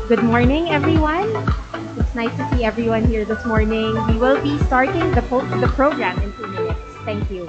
Good morning, everyone. It's nice to see everyone here this morning. We will be starting the program in 2 minutes. Thank you.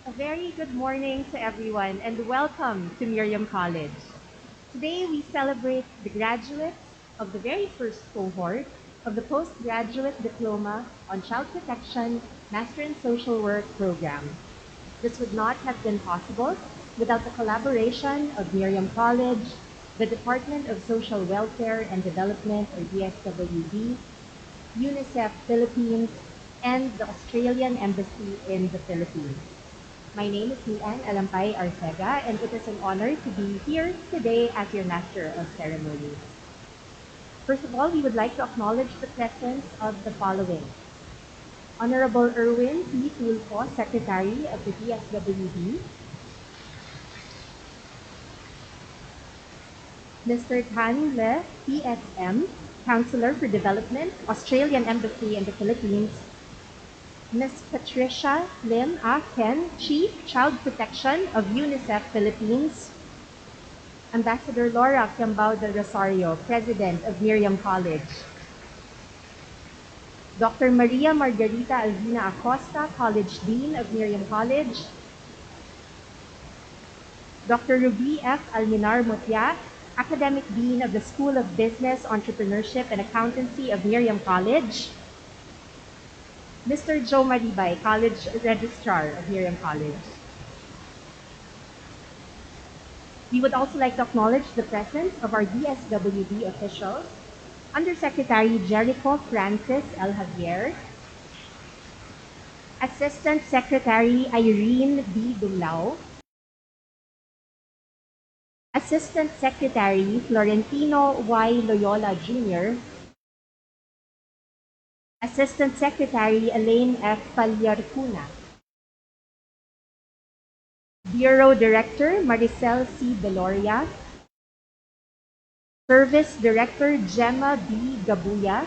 A very good morning to everyone and welcome to Miriam College. Today we celebrate the graduates of the very first cohort of the Postgraduate Diploma on Child Protection Master in Social Work program. This would not have been possible without the collaboration of Miriam College, the Department of Social Welfare and Development, or DSWD, UNICEF Philippines, and the Australian Embassy in the Philippines. My name is Miriam Alampay Arcega, and it is an honor to be here today as your Master of Ceremonies. First of all, we would like to acknowledge the presence of the following. Honorable Erwin P. Tulfo, Secretary of the DSWD, Mr. Tan Le, PSM, Counselor for Development, Australian Embassy in the Philippines, Ms. Patricia Lim Ah Ken, Chief Child Protection of UNICEF Philippines, Ambassador Laura Kiambao del Rosario, President of Miriam College. Dr. Maria Margarita Alvina Acosta, College Dean of Miriam College. Dr. Ruby F. Alminar Mutya, Academic Dean of the School of Business, Entrepreneurship, and Accountancy of Miriam College. Mr. Joe Maribay, College Registrar of Miriam College. We would also like to acknowledge the presence of our DSWD officials, Undersecretary Jericho Francis L. Javier, Assistant Secretary Irene D. Dumlao, Assistant Secretary Florentino Y. Loyola Jr., Assistant Secretary Elaine F. Palyarcuna, Bureau Director Maricel C. Beloria, Service Director Gemma B. Gabuya,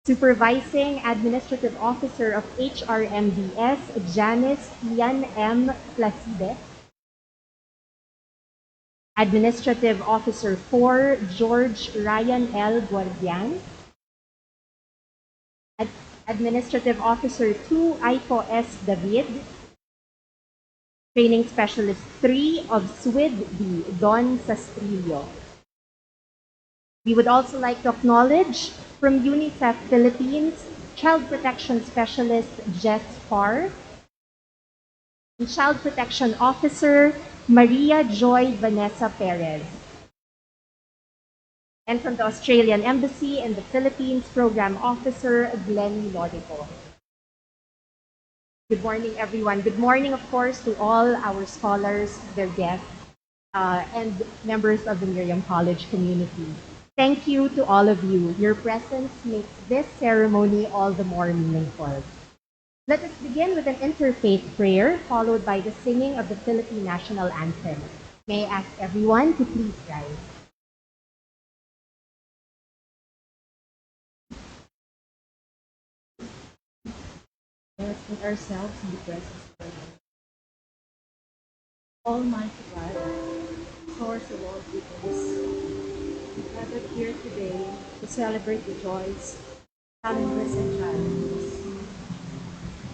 Supervising Administrative Officer of HRMDS Janice Ian M. Placide, Administrative Officer 4 George Ryan L. Guardian, Administrative Officer 2 Aiko S. David, Training Specialist 3 of SWID-B, Don Sastrillo. We would also like to acknowledge from UNICEF Philippines, Child Protection Specialist Jess Farr, and Child Protection Officer Maria Joy Vanessa Perez. And from the Australian Embassy in the Philippines, Program Officer Glenn Lorico. Good morning, everyone. Good morning, of course, to all our scholars, their guests, and members of the Miriam College community. Thank you to all of you. Your presence makes this ceremony all the more meaningful. Let us begin with an interfaith prayer, followed by the singing of the Philippine National Anthem. May I ask everyone to please rise. Let us put ourselves in the presence of our Lord. Almighty God, source of all goodness, we gathered here today to celebrate the joys, challenges, and challenges.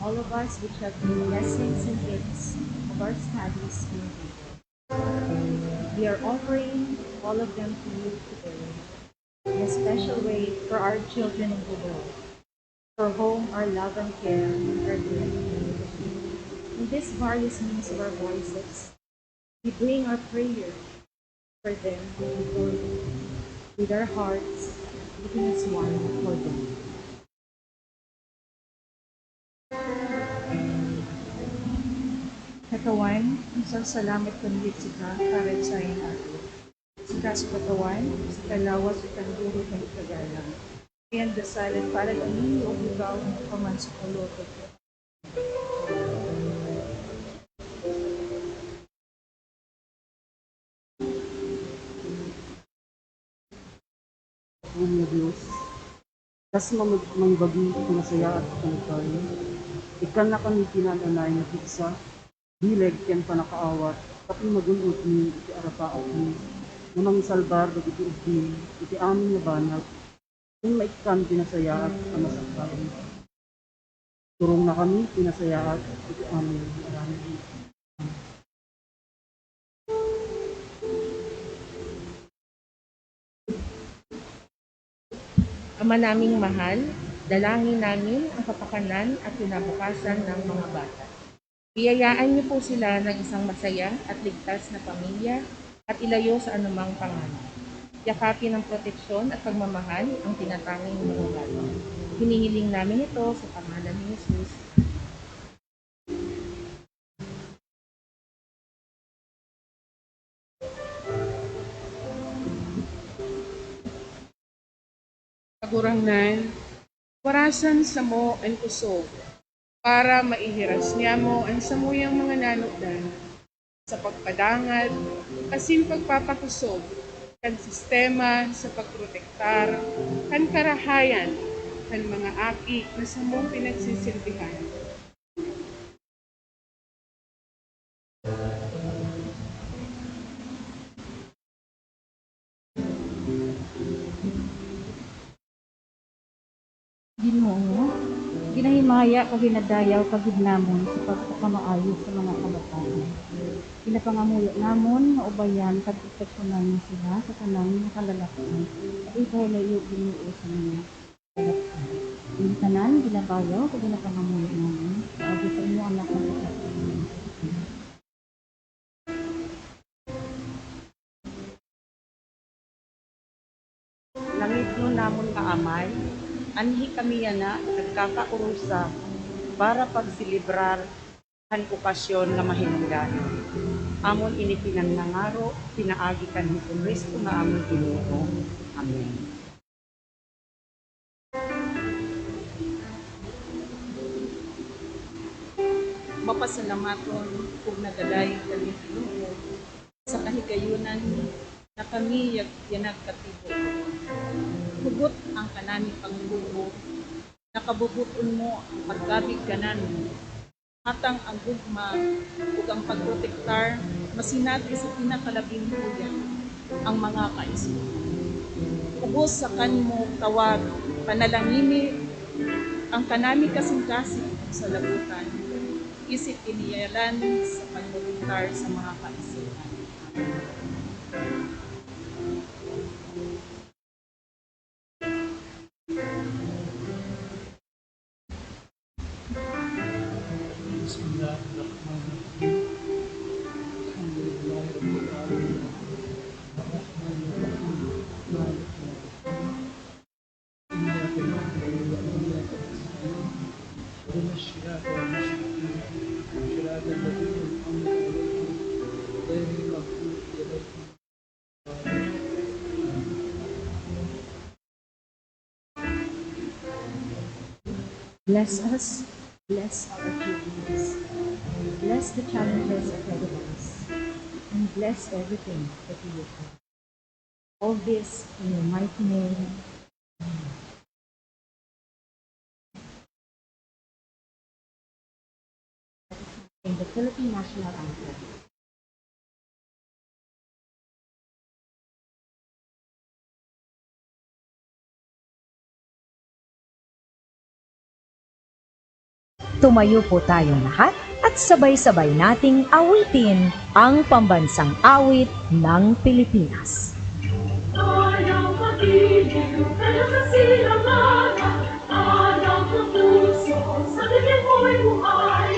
All of us which have been blessings and gifts of our studies in people. We are offering all of them to you today in a special way for our children in the world, for whom our love and care are directed. In these various means of our voices, we bring our prayer for them before you, with our hearts beating as one for them. Katawan, isang salamat kami sa para sa iyong ato. Sa katawan, sa kalawas at kanduro ng kagalang. And the silent para kami o ikaw ang paman sa kalotot. Mga Diyos, kas mangbagi masaya at panagkain, ikan na kami pinananay na piksa, bileg ken panakaawat, pati magunot ni iti arapaat ni, namang salbar da iti amin na banag, kung maikan pinasaya at amasakbain. Turong na kami pinasaya at iti amin na aramin. Ama naming mahal, dalangin namin ang kapakanan at kinabukasan ng mga bata. Biyayaan niyo po sila ng isang masaya at ligtas na pamilya at ilayo sa anumang panganib. Yakapin ng proteksyon at pagmamahal ang tinatanging manugato. Hinihiling namin ito sa pangalan ni Jesus. Kagurangnan, warasan sa mo ang kusog, para maihiras niya mo ang samuyang mga nanukdan sa pagpadangad, kasin pagpapakusog, kan sistema sa pagprotektar, kan karahayan, kan mga aki na sa mong pinagsisilbihan. Ginoo, ginahimaya kag ginadayaw kag namon sa pagpakamaayo sa mga kabataan. Ginapangamuyo namon nga ubayan kag proteksyonan mo sila sa tanang nakalalaksan. Ipahilayo Ginoo sa mga kalaksan. Ang tanan ginabayaw kag ginapangamuyo namon sa agi sa inyo anak nga kasakitan. Langit mo namon nga amay, anhi kami yana nagkakaurusa para pagsilibrar han okasyon nga mahinungdan. Amon ini pinanangaro, pinaagi kan Kristo nga amon Ginoo. Amen. Mapasalamaton kung nagalay kami Ginoo sa kahigayunan na kami yanag katibo. Hugot ang kanami panggubo, nakabubuton mo ang pagkabig kanan hatang ang gugma ug ang pagprotektar masinati sa pinakalabing huya ang mga kaisip. Ubos sa kanimo tawag panalangini ang kanami kasing-kasing sa labutan isip iniyalan sa pagprotektar sa mga kaisipan. Bless us, bless our achievements, bless the challenges ahead of us, and bless everything that we will have. All this in your mighty name. In the Philippine National Anthem. Tumayo po tayong lahat at sabay-sabay nating awitin ang pambansang awit ng Pilipinas. Ayaw pag-ibig, kaya kasilangan, ayaw ng puso, sa tingin mo'y buhay.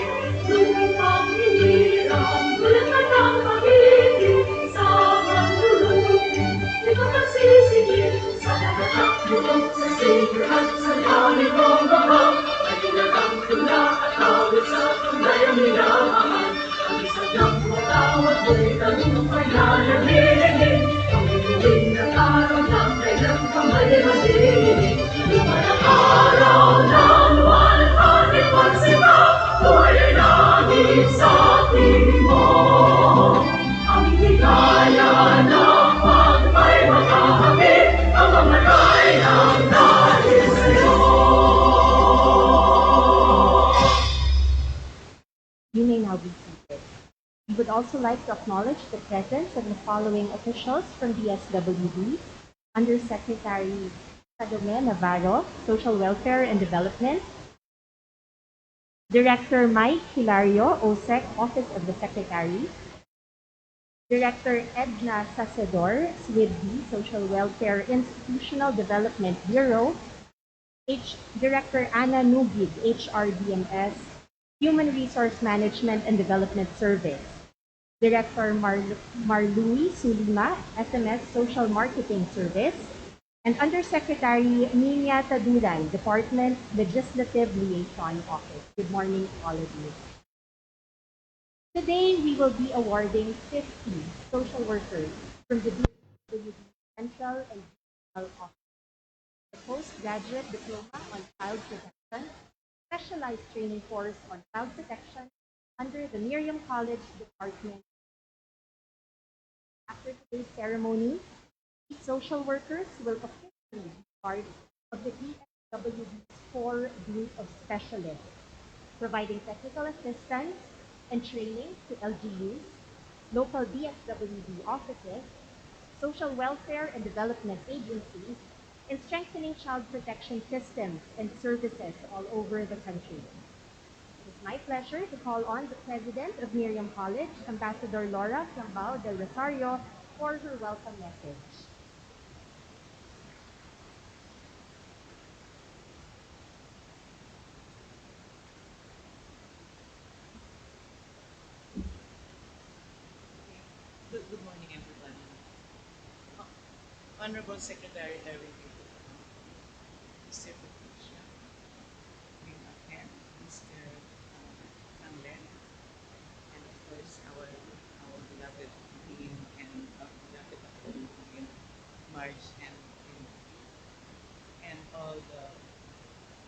Lupang hiniram, gulat ka ng pag-ibig, sa mandulugin, di ka magsisigil, sa lahat bulog, sa Savior at sa langit mong mahal. Ay ilagang tula at awit sa tunay ang minamahal. Ang isang ng matawad mo'y talumpay na naghihiling. Tuwing nag-araw ng kanyang kamay madinig, lumayang araw ng 100 buhay ay langit sa tingin mo. Ang higaya ng pagpay makahamit, ang mamatay ng dahil sa'yo. You may now be seated. We would also like to acknowledge the presence of the following officials from DSWD: Undersecretary Salome Navarro, Social Welfare and Development; Director Mike Hilario, OSEC, Office of the Secretary; Director Edna Sasedor, SWIDB, Social Welfare Institutional Development Bureau; Director Anna Nugig, HRDMS, Human Resource Management and Development Service; Director Marlui Sulima, SMS Social Marketing Service; and Undersecretary Ninia Taduran, Department Legislative Liaison Office. Good morning to all of you. Today, we will be awarding 50 social workers from the DSWD Central and Regional Office. The Postgraduate Diploma on Child Protection, Specialized Training Course on Child Protection under the Miriam College Department. After today's ceremony, these social workers will officially be part of the DSWD's core group of specialists, providing technical assistance and training to LGUs, local DSWD offices, social welfare and development agencies, in strengthening child protection systems and services all over the country. It's my pleasure to call on the President of Miriam College, Ambassador Laura Cambao del Rosario, for her welcome message. Good morning, everybody. Uh, Honorable Secretary Director, Mr. Patricia, Miriam, Mr. Anglen, and of course our beloved team and our beloved team, Marge and all the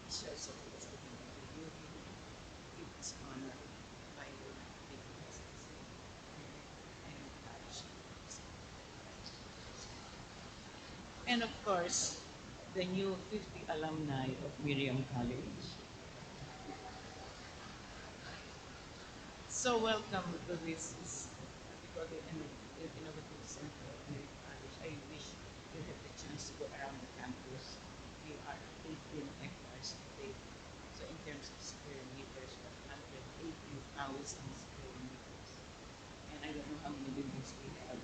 officials of the student building. It is honored by your big presence. And touch. And of course, the new 50 alumni of Miriam College. So welcome to this what we call the innovative center of Miriam College. I wish you have the chance to go around the campus. We are 18 hectares big. So in terms of square meters, 180,000 square meters. And I don't know how many buildings we have.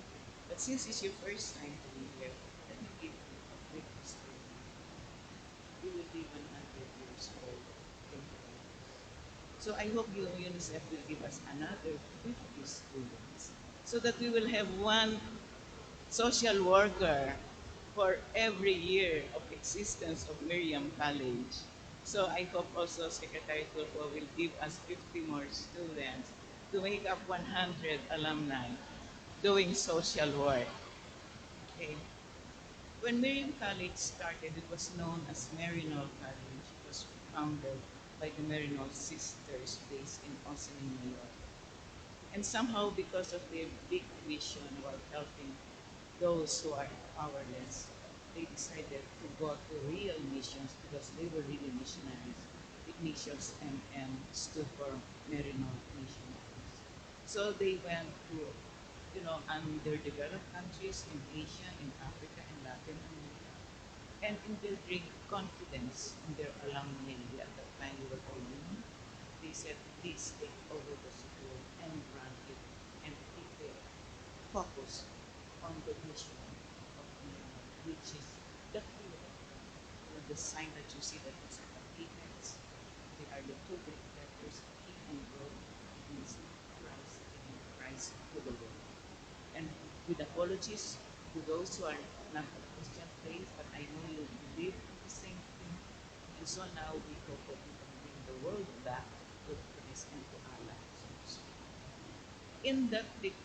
But since it's your first time to be here, let me give you a quick history. We will be 100 years old in 2 years. So I hope UNICEF will give us another 50 students so that we will have one social worker for every year of existence of Miriam College. So I hope also Secretary Tulfo will give us 50 more students to make up 100 alumni doing social work. Okay. When Miriam College started, it was known as Marinol College. It was founded by the Marinol sisters based in Austin, New York. And somehow, because of their big vision about helping those who are powerless, they decided to go to real missions because they were really missionaries. Missions MM stood for Marinol Missionaries. So they went to, underdeveloped countries in Asia, in Africa, and Latin America, and in building confidence in their alumni at that time we were all young. They said, please take over the school and run it and keep their focus on the mission of Myanmar, which is the hero. The sign that you see that is the apex. They are the two Greek letters, keep and grow. It means Christ and Christ to the world. And with apologies to those who are not of Christian faith, but I know you believe in the same thing. And so now we hope that we can bring the world back to Christ and to Allah. In that big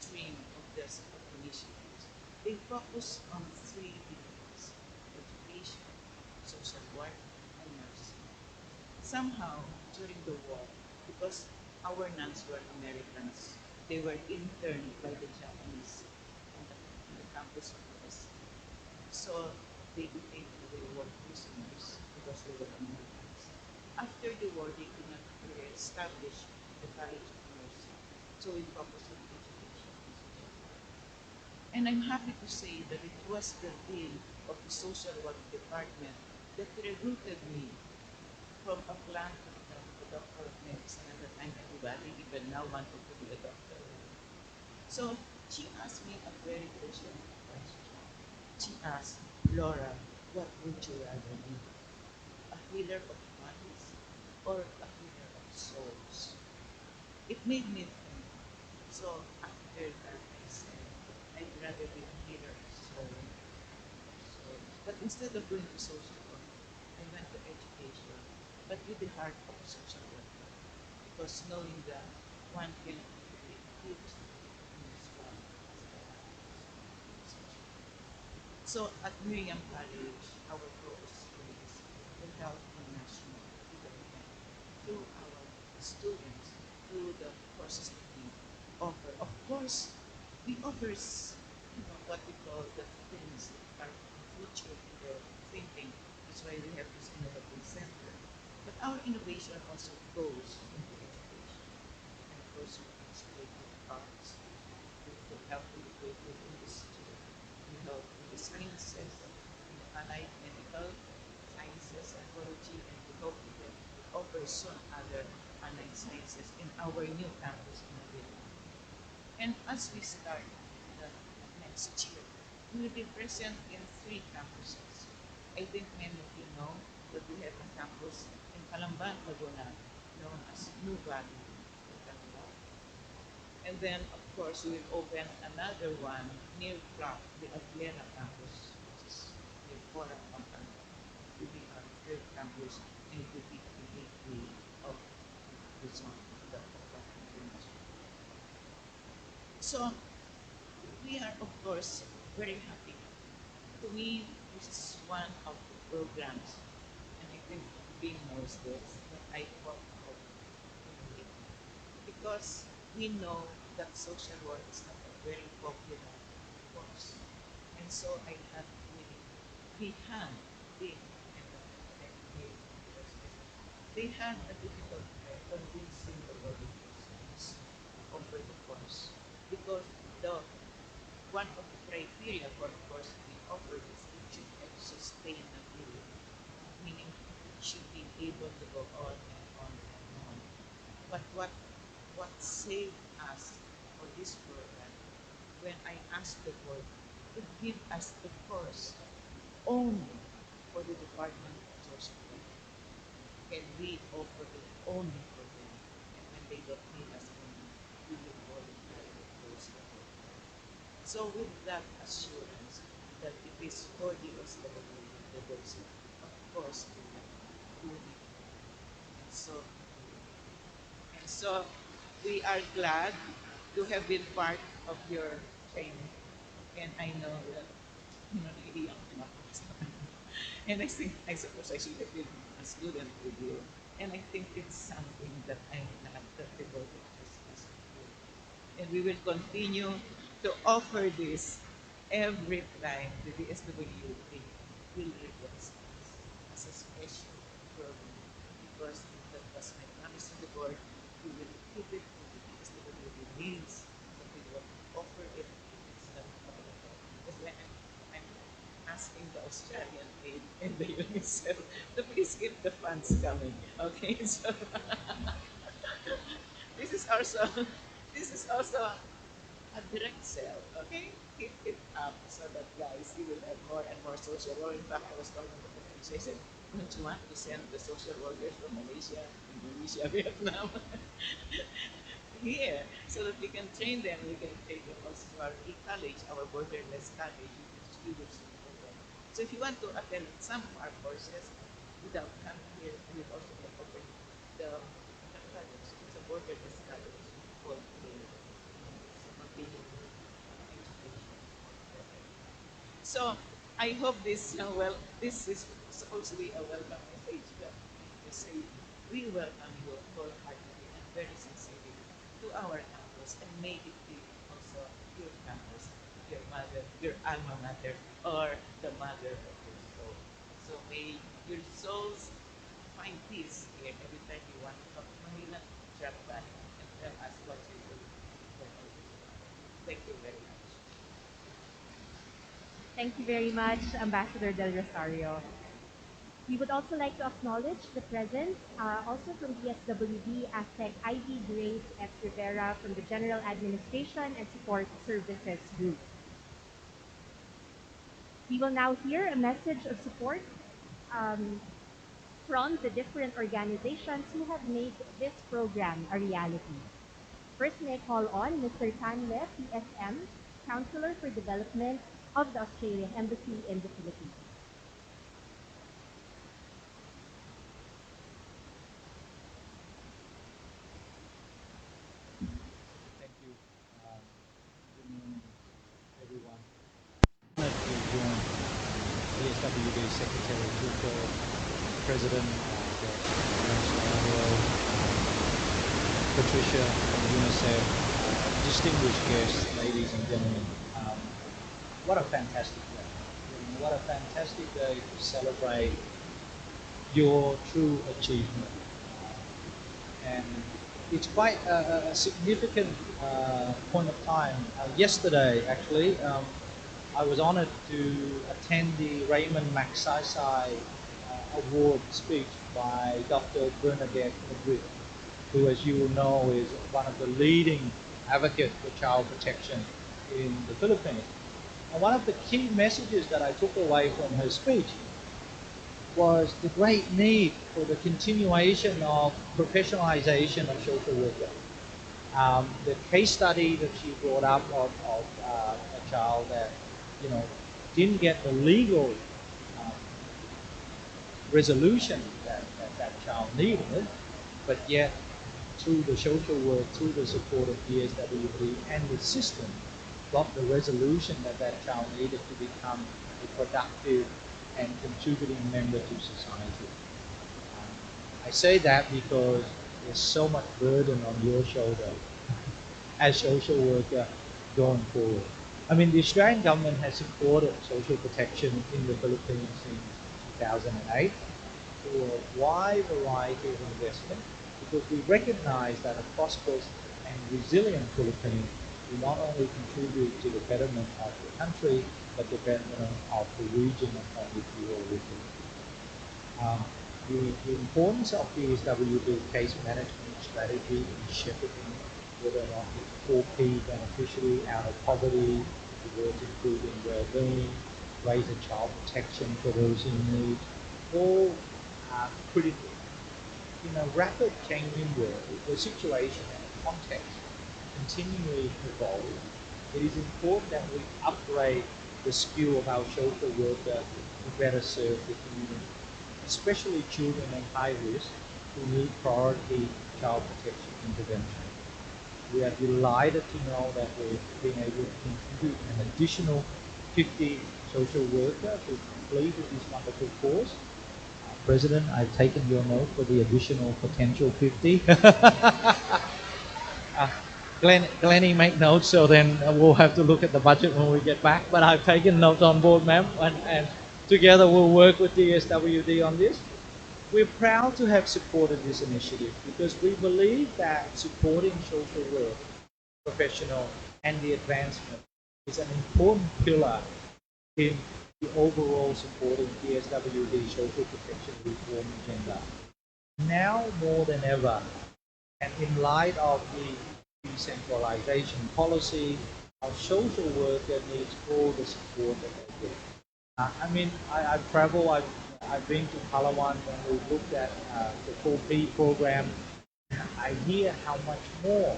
dream of this of the missionaries, they focus on 3 areas: education, social work, and nursing. Somehow, during the war, because our nuns were Americans, they were interned by the Japanese in the campus of US. So they became the war prisoners because they were Americans. After the war, they could not establish the College of Nursing. So we focused on education and social work. And I'm happy to say that it was the dean of the social work department that recruited me from a plan to become a doctor of medicine. At the time, everybody, even now, wanted to be a doctor. So she asked me a very personal question. She asked, Laura, what would you rather be? A healer of bodies or a healer of souls? It made me think. So after that, I said, I'd rather be a healer of souls. But instead of going to social work, I went to education, but with the heart of a social worker. Because knowing that one can be used in this world as a social worker. So at Miriam College, our focus is to help the national development through our students, through the courses that we offer. Of course, we offer what we call the things that are future in their thinking. That's why we have this innovative center. But our innovation also goes into education. And of course, we teach creative arts. We help in the creative industry. We help in the sciences, in the allied medical sciences, psychology, and we hope we can offer soon other allied sciences in our new campus in Manila. And as we start the next year, we will be present in 3 campuses. I think many of you know that we have a campus in Calamba, Laguna, known as New Valley in Calamba. And then, of course, we will open another one near Clark, the Agliera campus, which is near Cora, Pampanga. It will be our third campus, and it will be the gateway of Luzon, the international. So, we are, of course, very happy. To me, this is one of the programs, and I think Bing knows this, that I thought of because we know that social work is not a very popular course. And so I had really behand Bing and the they had a difficult time convincing the volunteers to offer the course because the one of the criteria for the course we offer is it should have sustainability, meaning it should be able to go on and on and on. But what saved us for this program when I asked the board to give us the course only for the Department of Social Work. Can we offer it only for them? And when they don't need us anymore, we will voluntarily close the program. So with that assurance that it is for the SWW, the docent, of course we have do it. And so we are glad to have been part of your training. And I know that naiiyak na ako sa and I suppose I should have been a student with you. And I think it's something that I'm glad that the board of trustees do. And we will continue to offer this every time the DSWD will request us as a special program because that was my promise to the board. We will keep it to the DSWD needs, but we will offer it if it's not available. That's why I'm asking the Australian aid and the UNICEF to please keep the funds coming. Okay, so this is also this is also a direct sell. Okay, keep it up so that guys you will have more and more social work. In fact, I was talking to the French. I said, don't you want to send the social workers from Malaysia, Indonesia, Vietnam here so that we can train them? We can take them also to our e-college, our borderless college, which we will soon open. So if you want to attend some of our courses without coming here, we will also be offering the college. It's a borderless college called continuing education. So I hope this this is supposed to be a welcome message that we say we welcome you wholeheartedly and very sincerely to our campus and may it be also your campus, your mother, your alma mater, or the mother of your soul. So may your souls find peace here every time you want to come to Manila, drop by and tell us what you do. Thank you very much. Thank you very much, Ambassador Del Rosario. We would also like to acknowledge the presence, also from DSWD, Aztec Ivy Grace F. Rivera from the General Administration and Support Services Group. We will now hear a message of support from the different organizations who have made this program a reality. First, may I call on Mr. Tanle, PSM, Counselor for Development of the Australian Embassy in the Philippines. Thank you. Good morning, everyone. Honored to join DSWD Secretary Tuko, President Patricia from UNICEF, distinguished guests, ladies and gentlemen. What a fantastic day. What a fantastic day to celebrate your true achievement. And it's quite a significant point of time. Yesterday, actually, I was honored to attend the Raymond Magsaysay Award speech by Dr. Bernadette Madrid, who, as you will know, is one of the leading advocates for child protection in the Philippines. And one of the key messages that I took away from her speech was the great need for the continuation of professionalization of social worker. The case study that she brought up of a child that, you know, didn't get the legal um, resolution that child needed, but yet through the social work, through the support of DSWD and the system, got the resolution that child needed to become a productive and contributing member to society. I say that because there's so much burden on your shoulder as social worker going forward. I mean, the Australian government has supported social protection in the Philippines since 2008 through a wide variety of investment, because we recognize that a prosperous and resilient Philippines will not only contribute to the betterment of the country, but the betterment of the region upon which we all live in. The importance of the SWD case management strategy in shepherding whether or not it's 4P beneficiary out of poverty, towards improving well-being, raising child protection for those in need, all are critical. In a rapid changing world, the situation and the context continually evolve. It is important that we upgrade the skill of our social worker to better serve the community, especially children at high risk who need priority child protection intervention. We are delighted to know that we've been able to contribute an additional 50 social workers who completed this wonderful course. President, I've taken your note for the additional potential 50. Glennie, make notes, so then we'll have to look at the budget when we get back. But I've taken notes on board, ma'am, and together we'll work with the SWD on this. We're proud to have supported this initiative because we believe that supporting social work professional and the advancement is an important pillar in the overall supporting DSWD social protection reform agenda. Now more than ever, and in light of the decentralization policy, our social worker needs all the support that they get. I've traveled, I've been to Palawan when we looked at the 4P program. I hear how much more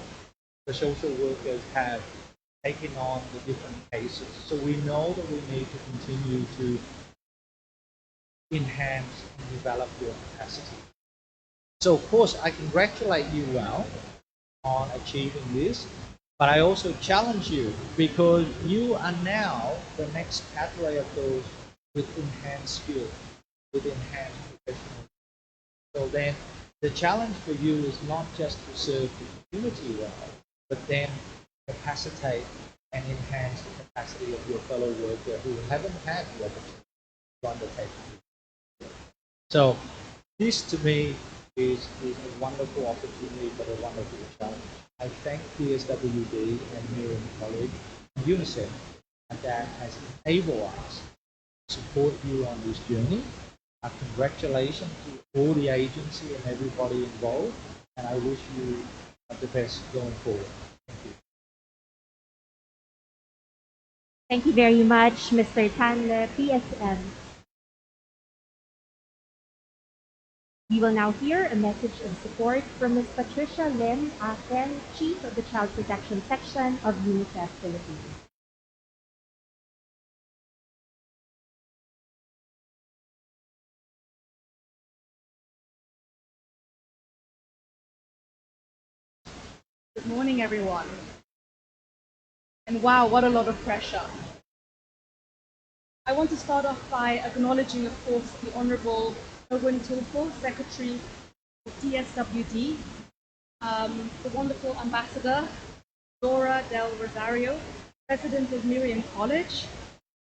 the social workers have taken on the different cases. So we know that we need to continue to enhance and develop your capacity. So of course, I congratulate you well on achieving this, but I also challenge you because you are now the next pathway of those with enhanced skills, with enhanced professionalism. So then the challenge for you is not just to serve the community well, but then capacitate and enhance the capacity of your fellow worker who haven't had the opportunity to undertake it. So this to me is a wonderful opportunity but a wonderful challenge. I thank DSWD and Miriam College and UNICEF that has enabled us to support you on this journey. Congratulations to all the agency and everybody involved, and I wish you the best going forward. Thank you. Thank you very much, Mr. Tanle, PSM. We will now hear a message of support from Ms. Patricia Lynn Afen, Chief of the Child Protection Section of UNICEF Philippines. Good morning, everyone. And wow, what a lot of pressure. I want to start off by acknowledging, of course, the Honorable Erwin Tulfo, Secretary of DSWD, the wonderful Ambassador Dora Del Rosario, President of Miriam College,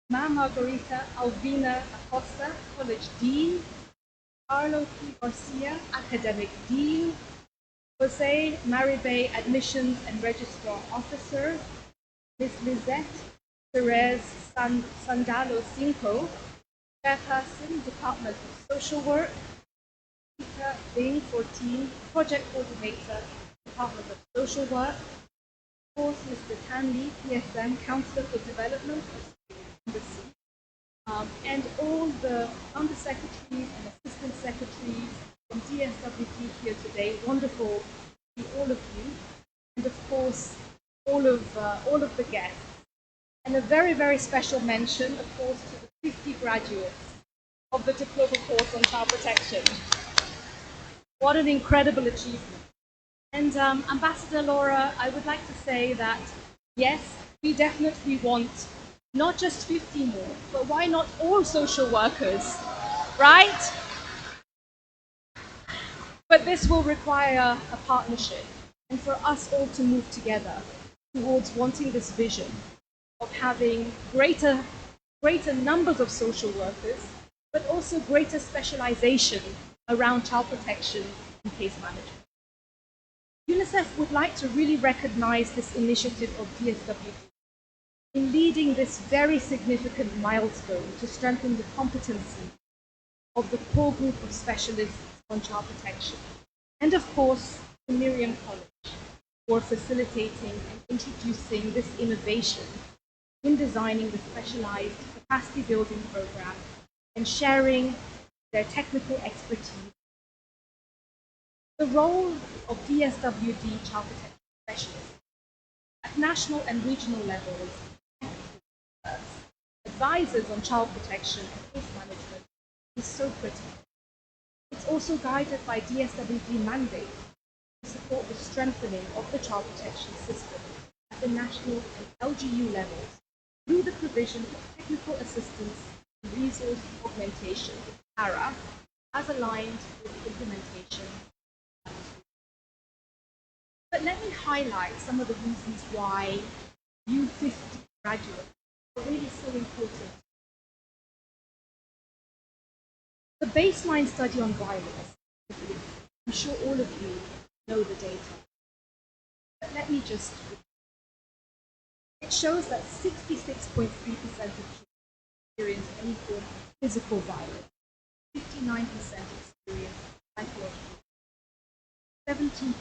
Ma'am Margarita Alvina Acosta, College Dean, Carlo P. Garcia, Academic Dean, Jose Maribay, Admissions and Registrar Officer, Ms. Lizette Therese Sandalo Cinco, Chairperson, Department of Social Work, Peter Bing 14, Project Coordinator, Department of Social Work, of course, Mr. Tan Lee, PSM, Councillor for Development, Embassy, and all the undersecretaries and assistant secretaries from DSWD here today. Wonderful to see all of you, and of course, all of the guests. And a very, very special mention, of course, to the 50 graduates of the Diploma course on child protection. What an incredible achievement. And Ambassador Laura, I would like to say that, yes, we definitely want not just 50 more, but why not all social workers, right? But this will require a partnership, and for us all to move together towards wanting this vision of having greater numbers of social workers, but also greater specialization around child protection and case management. UNICEF would like to really recognize this initiative of DSWD in leading this very significant milestone to strengthen the competency of the core group of specialists on child protection. And of course, the Miriam College for facilitating and introducing this innovation in designing the specialized capacity building program and sharing their technical expertise. The role of DSWD child protection specialists at national and regional levels, advisors on child protection and case management, is so critical. It's also guided by DSWD mandate to support the strengthening of the child protection system at the national and LGU levels through the provision of technical assistance and resource augmentation, PARA, as aligned with the implementation. But let me highlight some of the reasons why U50 graduates are really so important. The baseline study on violence, I'm sure all of you know the data. But let me just, it shows that 66.3% of children experience any form of physical violence, 59% experience psychological, 17%.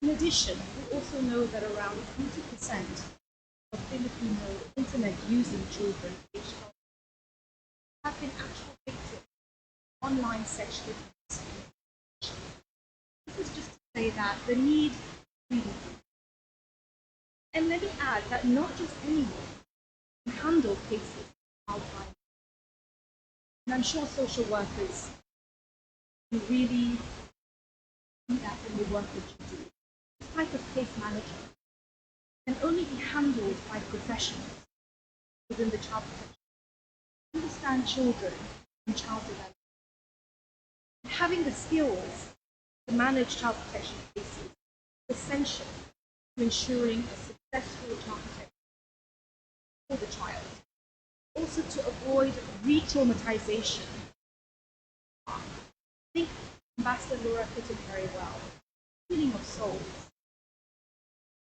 In addition, we also know that around 20% of Filipino internet-using children aged 12 have been actual victims of online sexual abuse. This is just to say that the need really. And let me add that not just anyone can handle cases of violence. And I'm sure social workers can really do that in the work that you do. This type of case management can only be handled by professionals within the child protection. Understand children and child development. And having the skills to manage child protection cases is essential to ensuring a successful child protection for the child. Also to avoid re-traumatization. I think Ambassador Laura put it very well. Healing of souls.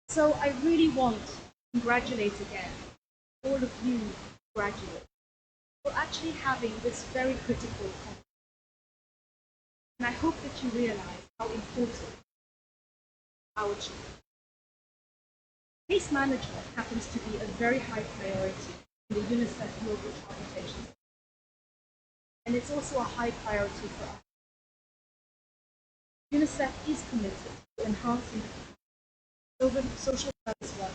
So I really want to congratulate again all of you graduates for actually having this very critical conversation. And I hope that you realize how important our children. Case management happens to be a very high priority in the UNICEF Global Child Protection System. And it's also a high priority for us. UNICEF is committed to enhancing the social service work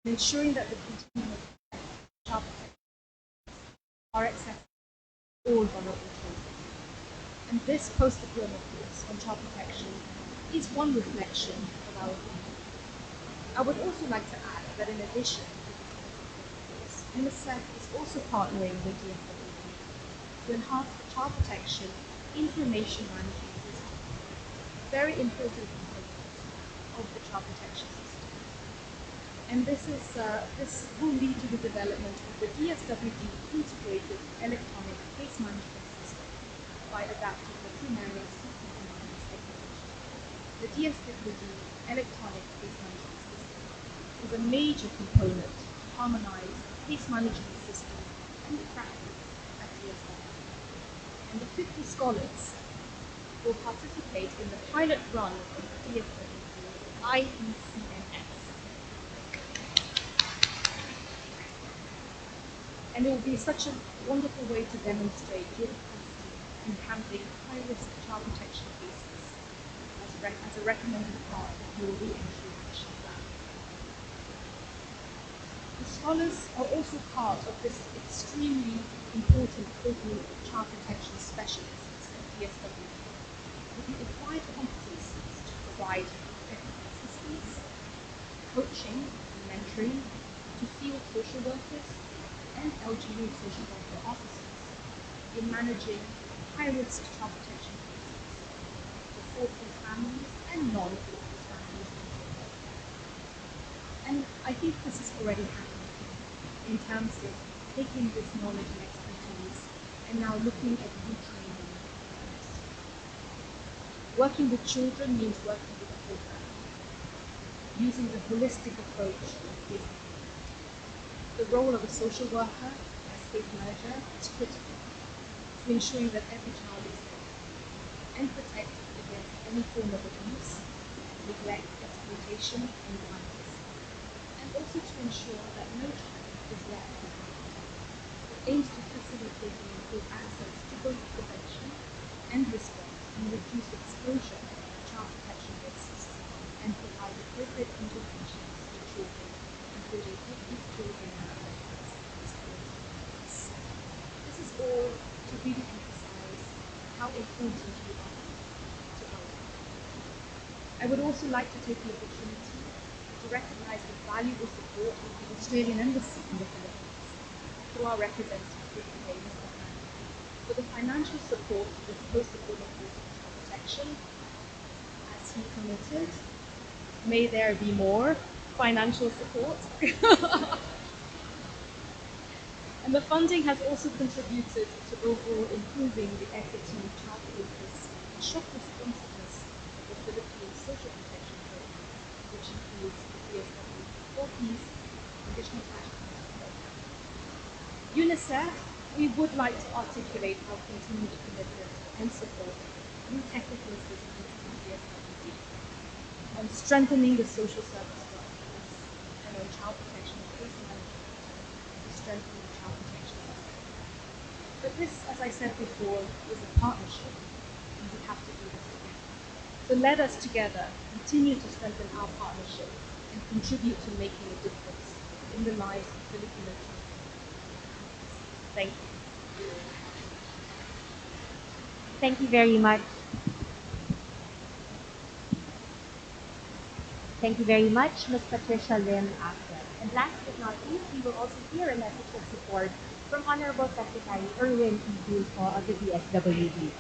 and ensuring that the continuum of child protection are accessible to all vulnerable children. And this post-diploma course on child protection is one reflection of our view. I would also like to add that in addition to this, UNICEF is also partnering with DSWD to enhance the child protection information management system, a very important component of the child protection system. And this will lead to the development of the DSWD integrated electronic case management system by adapting the Primera technology. The DSWD electronic case management system is a major component to harmonize the case management system and the practice at DSWD. And the 50 scholars will participate in the pilot run of the DSWD IECMS. And it will be such a wonderful way to demonstrate your capacity in handling high-risk child protection cases as a recommended part of your re-entry action plan. The scholars are also part of this extremely important cohort of child protection specialists at DSWD, with the acquired competencies to provide technical assistance, coaching, and mentoring to field social workers and LGU social welfare officers in managing high-risk child protection cases for 4 families and non-4 families. And I think this is already happening in terms of taking this knowledge and expertise and now looking at retraining others. Working with children means working with the whole family, using a holistic approach to case management. The role of a social worker as case manager is critical to ensuring that every child is safe and protected against any form of abuse, neglect, exploitation, and violence, and also to ensure that no child is left behind. It aims to facilitate and improve access to both prevention and response and reduce exposure to child protection risks and provide appropriate interventions for children, including healthy children and adolescents. This is all to really emphasize how important you are to our life. I would also like to take the opportunity to recognize the valuable support of the Australian Embassy in the Philippines through our representative, Mr. Han, for the financial support of the post-deployment course of child protection, as he committed. May there be more financial support. And the funding has also contributed to overall improving the equity of child cases and shock responsiveness of the Philippine social protection program, which includes the DSW 4Ps, conditional attachment program. UNICEF, we would like to articulate our continued commitment and support through technical assistance to DSWD on strengthening the social service workforce and on child protection case management to strengthen the child protection system. But this, as I said before, is a partnership, and we have to do this together. So let us together continue to strengthen our partnership and contribute to making a difference in the lives of Filipino children. Thank you. Thank you very much. Thank you very much, Ms. Patricia Lim Actor. And last but not least, we will also hear a message of support from Honorable Secretary Erwin E. Dulfo of the DSWD.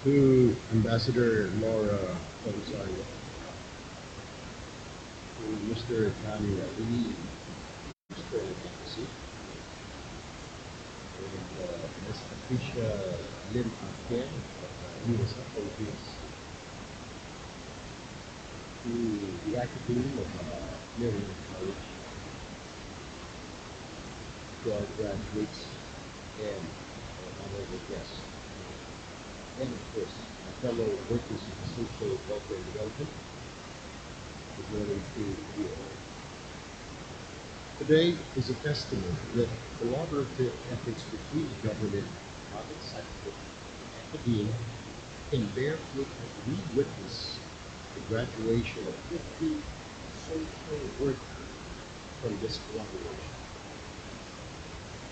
To Ambassador Laura Polisario, to Mr. Tani Ali, Mr. Embassy, and Ms. Patricia Lim Aken of USA Philippines, to the Academy of Miriam College, to our graduates, and our honorable guests, and of course, my fellow workers in social welfare and development. Good morning to you all. Today is a testament that collaborative efforts between the government, private sector, and academia can bear fruit as we witness the graduation of 50 social workers from this collaboration.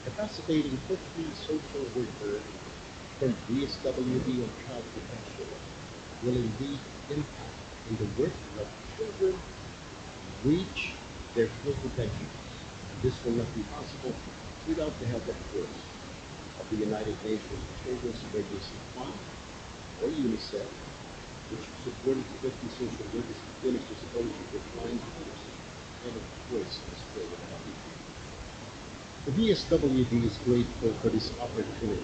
Capacitating 50 social workers from DSWD on child protection will indeed impact in the work to help children reach their full potential. And this will not be possible without the help, of course, of the United Nations Children's Emergency Fund, or UNICEF, which supported 50 social workers to finish the scholarship with flying colors, and of course, Australia. The VSWD is grateful for this opportunity.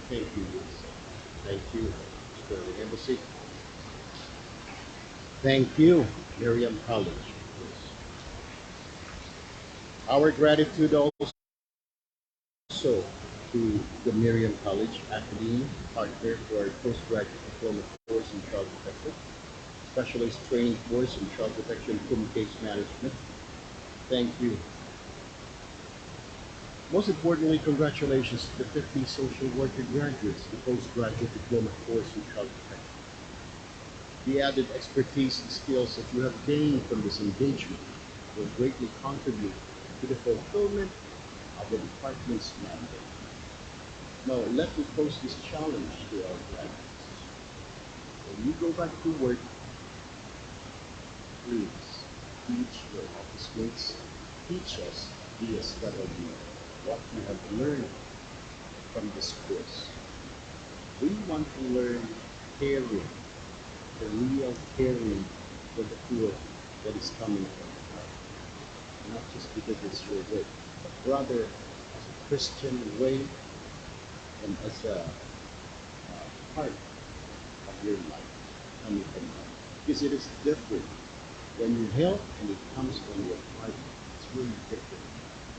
Thank you, UNICEF. Thank you, Australian Embassy. Thank you, Miriam College. Our gratitude also to the Miriam College Academy partner for our postgraduate diploma course in child protection, specialist training course in child protection and case management. Thank you. Most importantly, congratulations to the 50 social worker graduates in the postgraduate diploma course in child protection. The added expertise and skills that you have gained from this engagement will greatly contribute to the fulfillment of the department's mandate. Now, let me pose this challenge to our graduates. When you go back to work, please teach your office mates, teach us DSWD what you have learned from this course. We want to learn caring, the real caring for the poor that is coming from the heart. Not just because it's your work, but rather as a Christian way and as a part of your life coming from God. Because it is different. When you help and it comes from your heart, it's really different.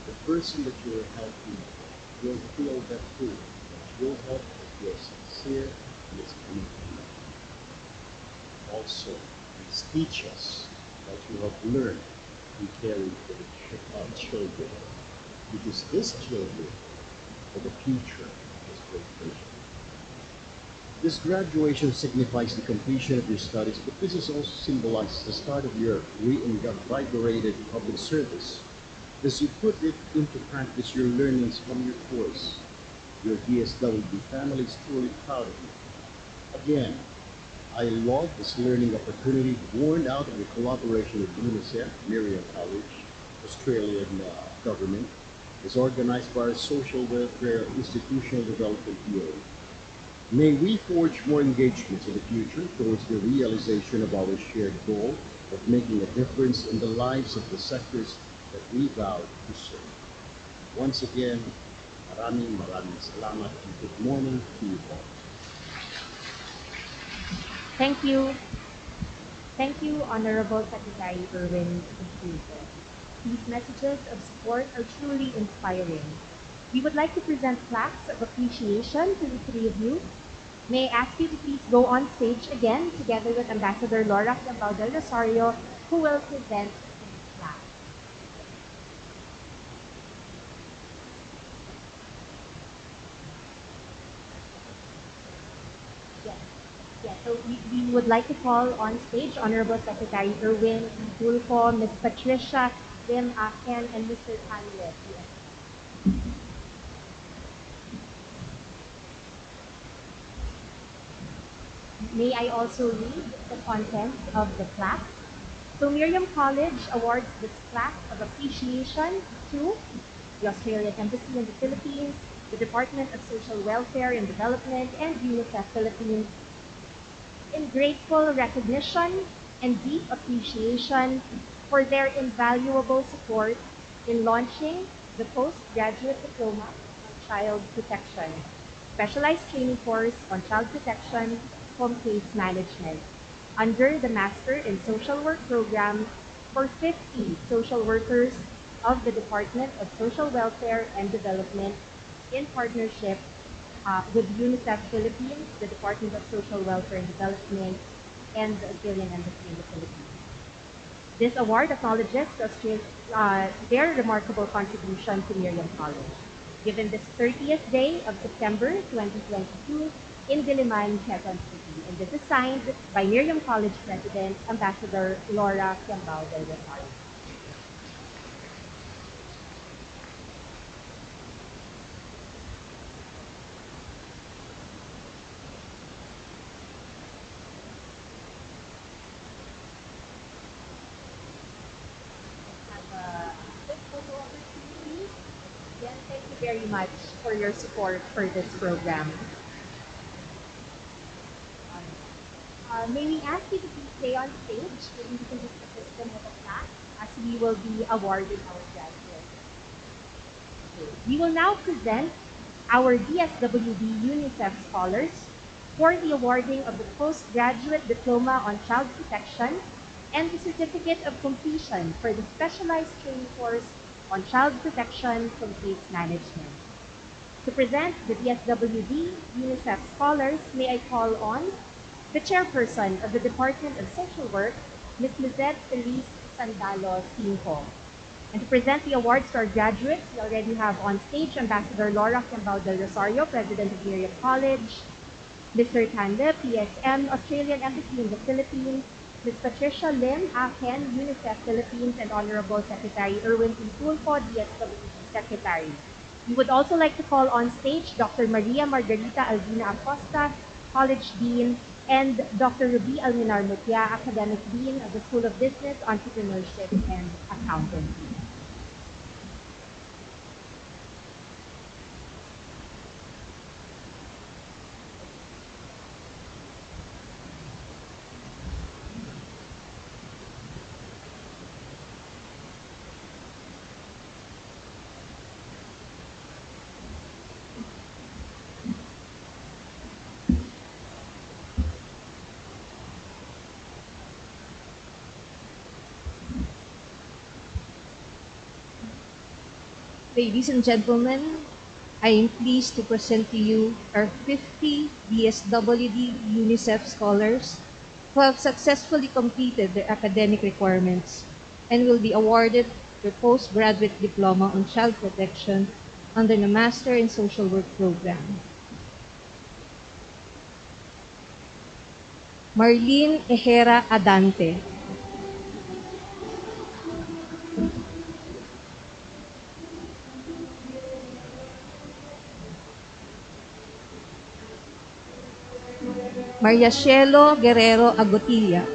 The person that you are helping will feel that too. That your help if you're sincere and it's coming from you. Also, please teach us that you have learned in caring for the children. Because these children are the future of this great nation. This graduation signifies the completion of your studies, but this is also symbolizes the start of your reinvigorated public service. As you put it into practice your learnings from your course, your DSWD family is truly proud of you. Again, I love this learning opportunity born out of the collaboration with UNICEF, Miriam College, Australian government, is organized by our Social Welfare Institutional Development Bureau. May we forge more engagements in the future towards the realization of our shared goal of making a difference in the lives of the sectors that we vow to serve. Once again, maraming salamat and good morning to you all. Thank you. Thank you, Honorable Secretary Erwin Escrito. These messages of support are truly inspiring. We would like to present plaques of appreciation to the three of you. May I ask you to please go on stage again together with Ambassador Laura Cambao del Rosario, who will present these plaques. Yes, so we would like to call on stage Honorable Secretary Erwin Tulfo, Ms. Patricia Lim Aken, and Mr. Tanlet. May I also read the contents of the plaque? So Miriam College awards this plaque of appreciation to the Australian Embassy in the Philippines, the Department of Social Welfare and Development, and UNICEF Philippines in grateful recognition and deep appreciation for their invaluable support in launching the Postgraduate Diploma on Child Protection, specialized training course on child protection home case management under the Master in Social Work program for 50 social workers of the Department of Social Welfare and Development in partnership with UNICEF Philippines, the Department of Social Welfare and Development, and the Australian Embassy in the Philippines. This award acknowledges their remarkable contribution to Miriam College, given this 30th day of September 2022 in Diliman, Quezon City. And this is signed by Miriam College President, Ambassador Laura Cambao del Rosario. Thank you very much for your support for this program. May we ask you to please stay on stage and you can just assist them with the class as we will be awarding our graduates. We will now present our DSWD UNICEF scholars for the awarding of the Postgraduate Diploma on Child Protection and the Certificate of Completion for the Specialized Training Course on Child Protection from Case Management. To present the DSWD UNICEF scholars, may I call on the chairperson of the Department of Social Work, Ms. Lizette Feliz Sandalo Cinco. And to present the awards to our graduates, we already have on stage Ambassador Laura Kiambao del Rosario, President of Miriam College, Mr. Tande, PSM, Australian Embassy in the Philippines, Ms. Patricia Lim, ACEN, UNICEF Philippines, and Honorable Secretary Erwin Tulfo, DSWD Secretary. We would also like to call on stage Dr. Maria Margarita Alvina Acosta, College Dean, and Dr. Ruby Alminar Mutia, Academic Dean of the School of Business, Entrepreneurship, and Accountancy. Ladies and gentlemen, I am pleased to present to you our 50 DSWD UNICEF scholars who have successfully completed their academic requirements and will be awarded their postgraduate diploma on child protection under the Master in Social Work program. Marlene Ejera Adante. Maria Cielo Guerrero Agotilla.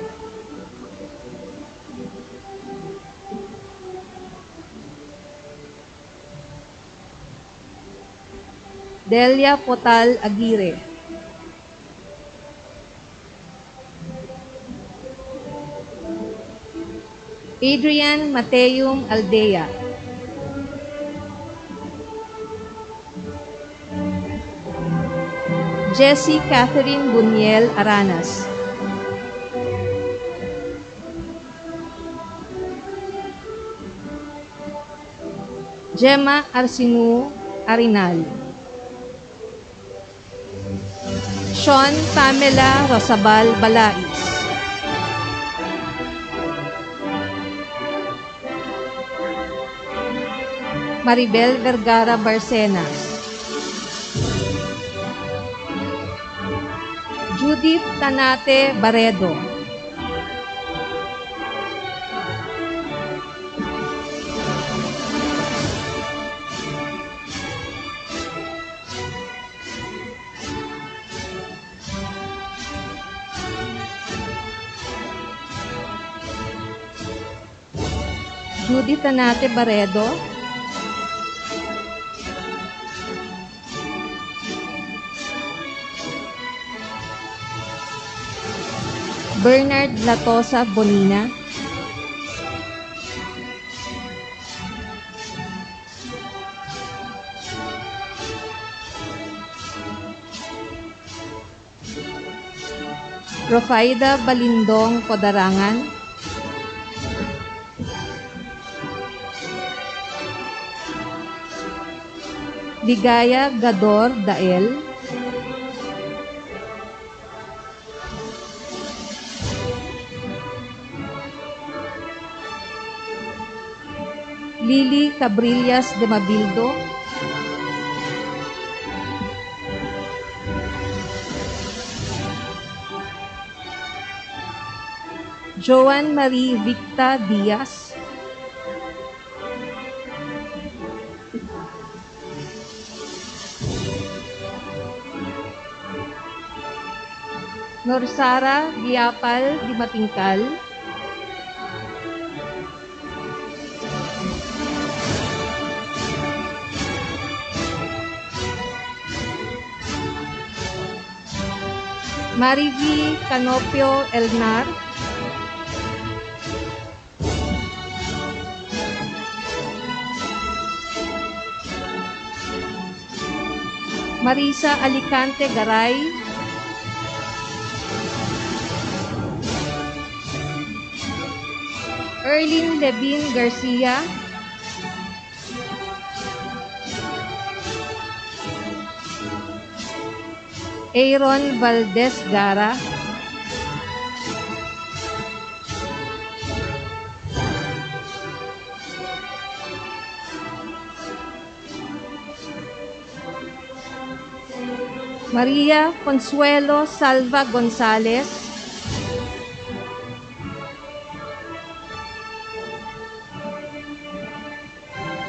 Delia Potal Aguirre. Adrian Mateum Aldea. Jessie Catherine Buniel Aranas. Gemma Arsinu Arinal. Sean Pamela Rosabal Balais. Maribel Vergara Barcena. Judith Tanate Baredo. Judith Tanate Baredo. Bernard Latosa Bonina. Rofaida Balindong Podarangan. Ligaya Gador Dael. Lily Cabrillas de Mabildo. Joan Marie Victa Diaz. Norsara Diapal Di Matingkal. Marivi Canopio Elnar, Marisa Alicante Garay, Erlyn Levin Garcia, Aaron Valdez Gara, Maria Consuelo Salva Gonzalez,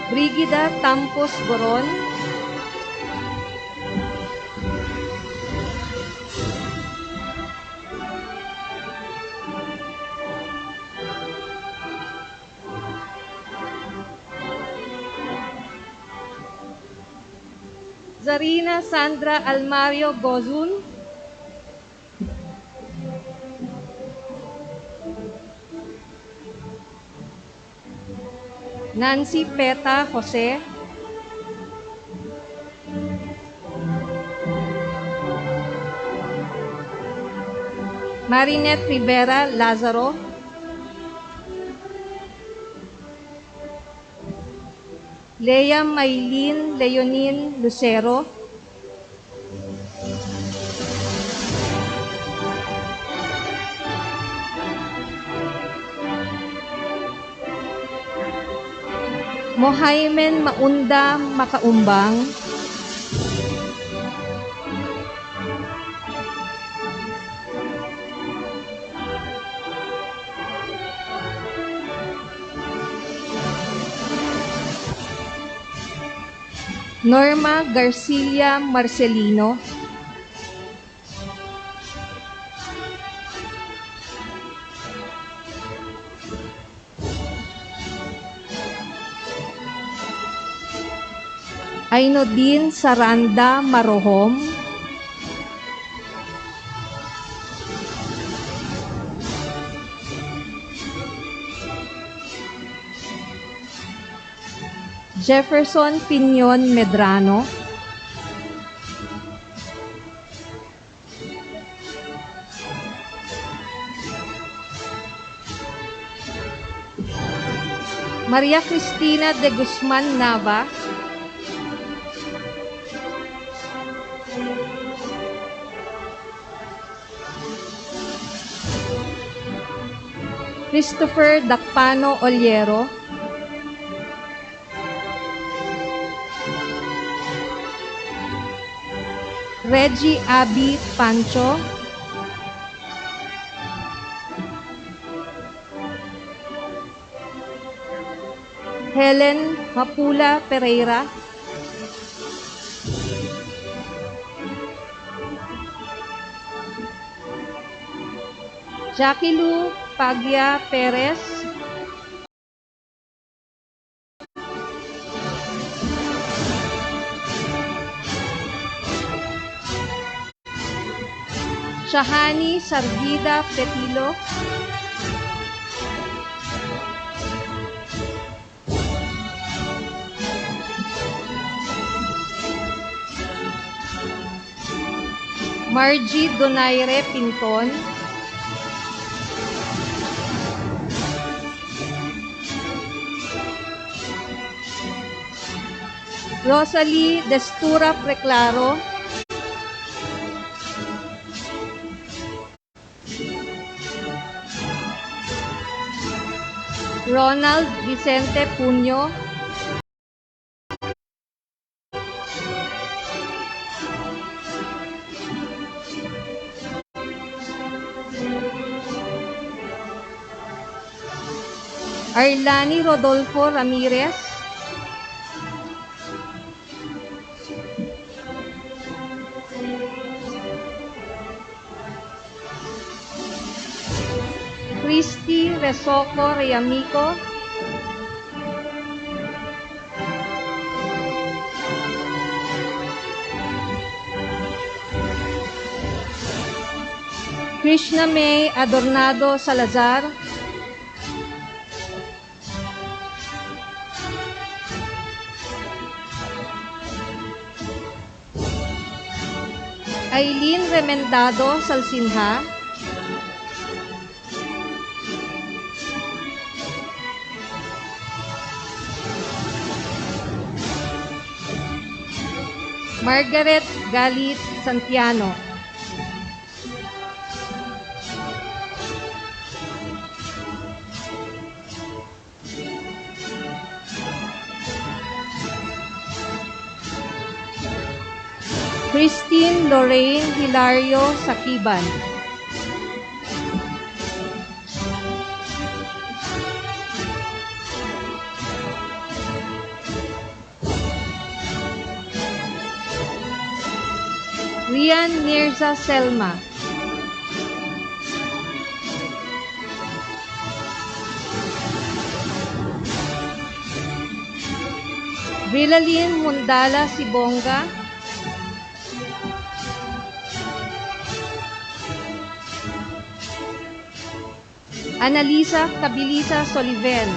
Brigida Tampos Goron, Zarina Sandra Almario Gozun, Nancy Peta Jose, Marinette Rivera Lazaro, Lea Maylin Leonin Lucero, Mohaimen Maunda Makaumbang, Norma Garcia Marcelino, Ainodin Saranda Marohom, Jefferson Piñon Medrano, Maria Cristina de Guzman Nava, Christopher Dakpano Oliero, Reggie Abi Pancho, Helen Mapula Pereira, Jackie Lu Pagya Perez, Shahani Sargida Petilo, Margie Donaire Pinton, Rosalie Destura Preclaro, Ronald Vicente Puño, Arlani Rodolfo Ramirez, Christy Resoco Reyamico, Krishna May Adornado Salazar, Aileen Remendado Salsinha, Margaret Galit Santiano, Christine Lorraine Hilario Sakiban, Rian Mirza Selma, Brilalyn Mundala Sibonga, Analisa Cabilisa Soliven,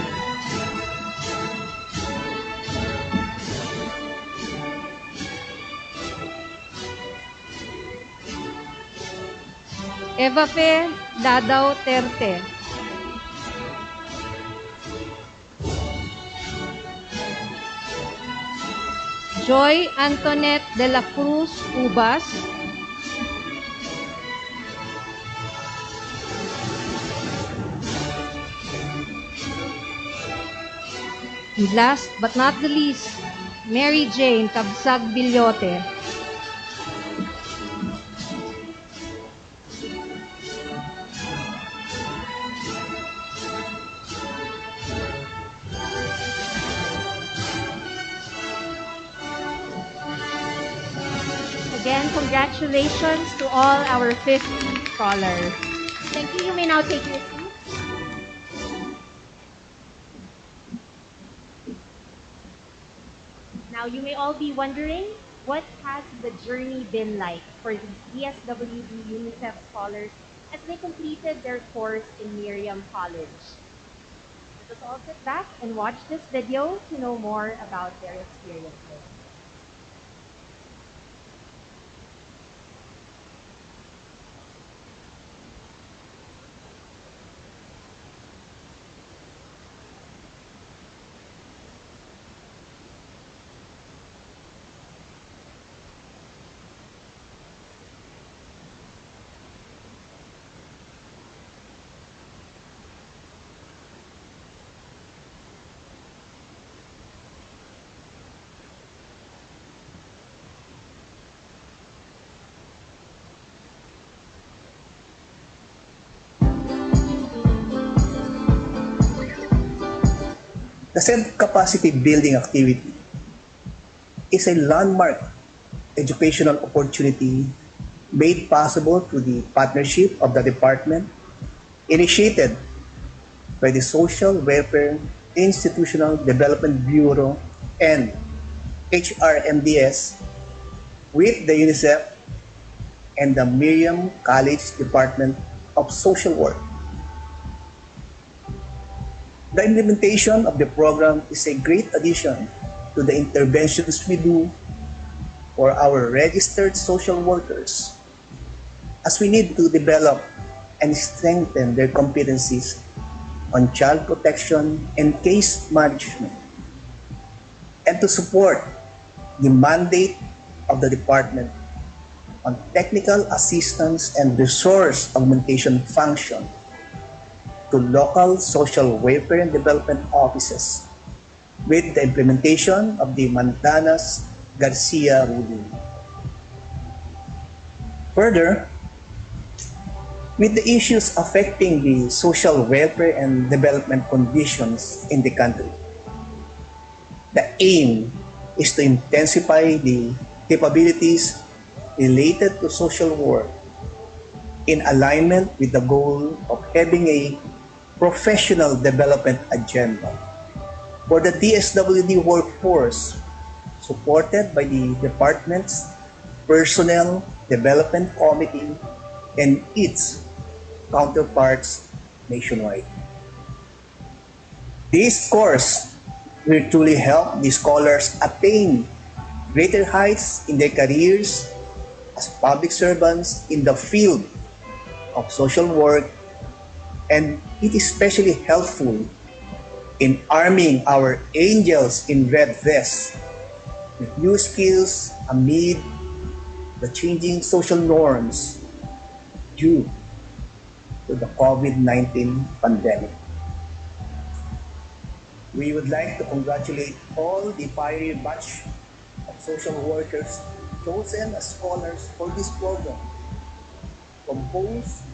Eva Fe Dadao Terte, Joy Antoinette de la Cruz Ubas, and last but not the least, Mary Jane Kabsag Bilyote. Again, congratulations to all our 50 scholars. Thank you. You may now take your seats. Now, you may all be wondering, what has the journey been like for these DSWD UNICEF scholars as they completed their course in Miriam College? Let us all sit back and watch this video to know more about their experiences. The self-capacity building activity is a landmark educational opportunity made possible through the partnership of the department, initiated by the Social Welfare Institutional Development Bureau and HRMDS with the UNICEF and the Miriam College Department of Social Work. The implementation of the program is a great addition to the interventions we do for our registered social workers, as we need to develop and strengthen their competencies on child protection and case management, and to support the mandate of the department on technical assistance and resource augmentation function to local social welfare and development offices with the implementation of the Mandanas-Garcia ruling. Further, with the issues affecting the social welfare and development conditions in the country, the aim is to intensify the capabilities related to social work in alignment with the goal of having a professional development agenda for the DSWD workforce, supported by the department's Personnel Development Committee and its counterparts nationwide. This course will truly help the scholars attain greater heights in their careers as public servants in the field of social work, and it is especially helpful in arming our angels in red vests with new skills amid the changing social norms due to the COVID-19 pandemic. We would like to congratulate all the pioneer batch of social workers chosen as scholars for this program, composed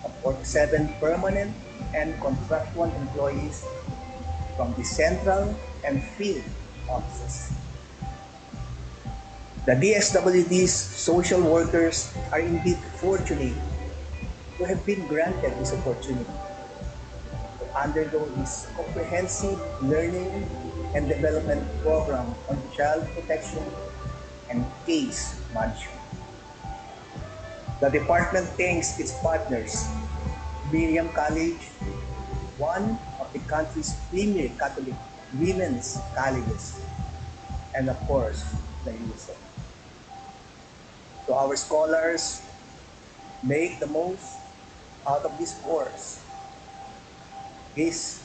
of 47 permanent and contractual employees from the central and field offices. The DSWD's social workers are indeed fortunate to have been granted this opportunity to undergo this comprehensive learning and development program on child protection and case management. The department thanks its partners, Miriam College, one of the country's premier Catholic women's colleges, and of course, the UNICEF. To our scholars, make the most out of this course. This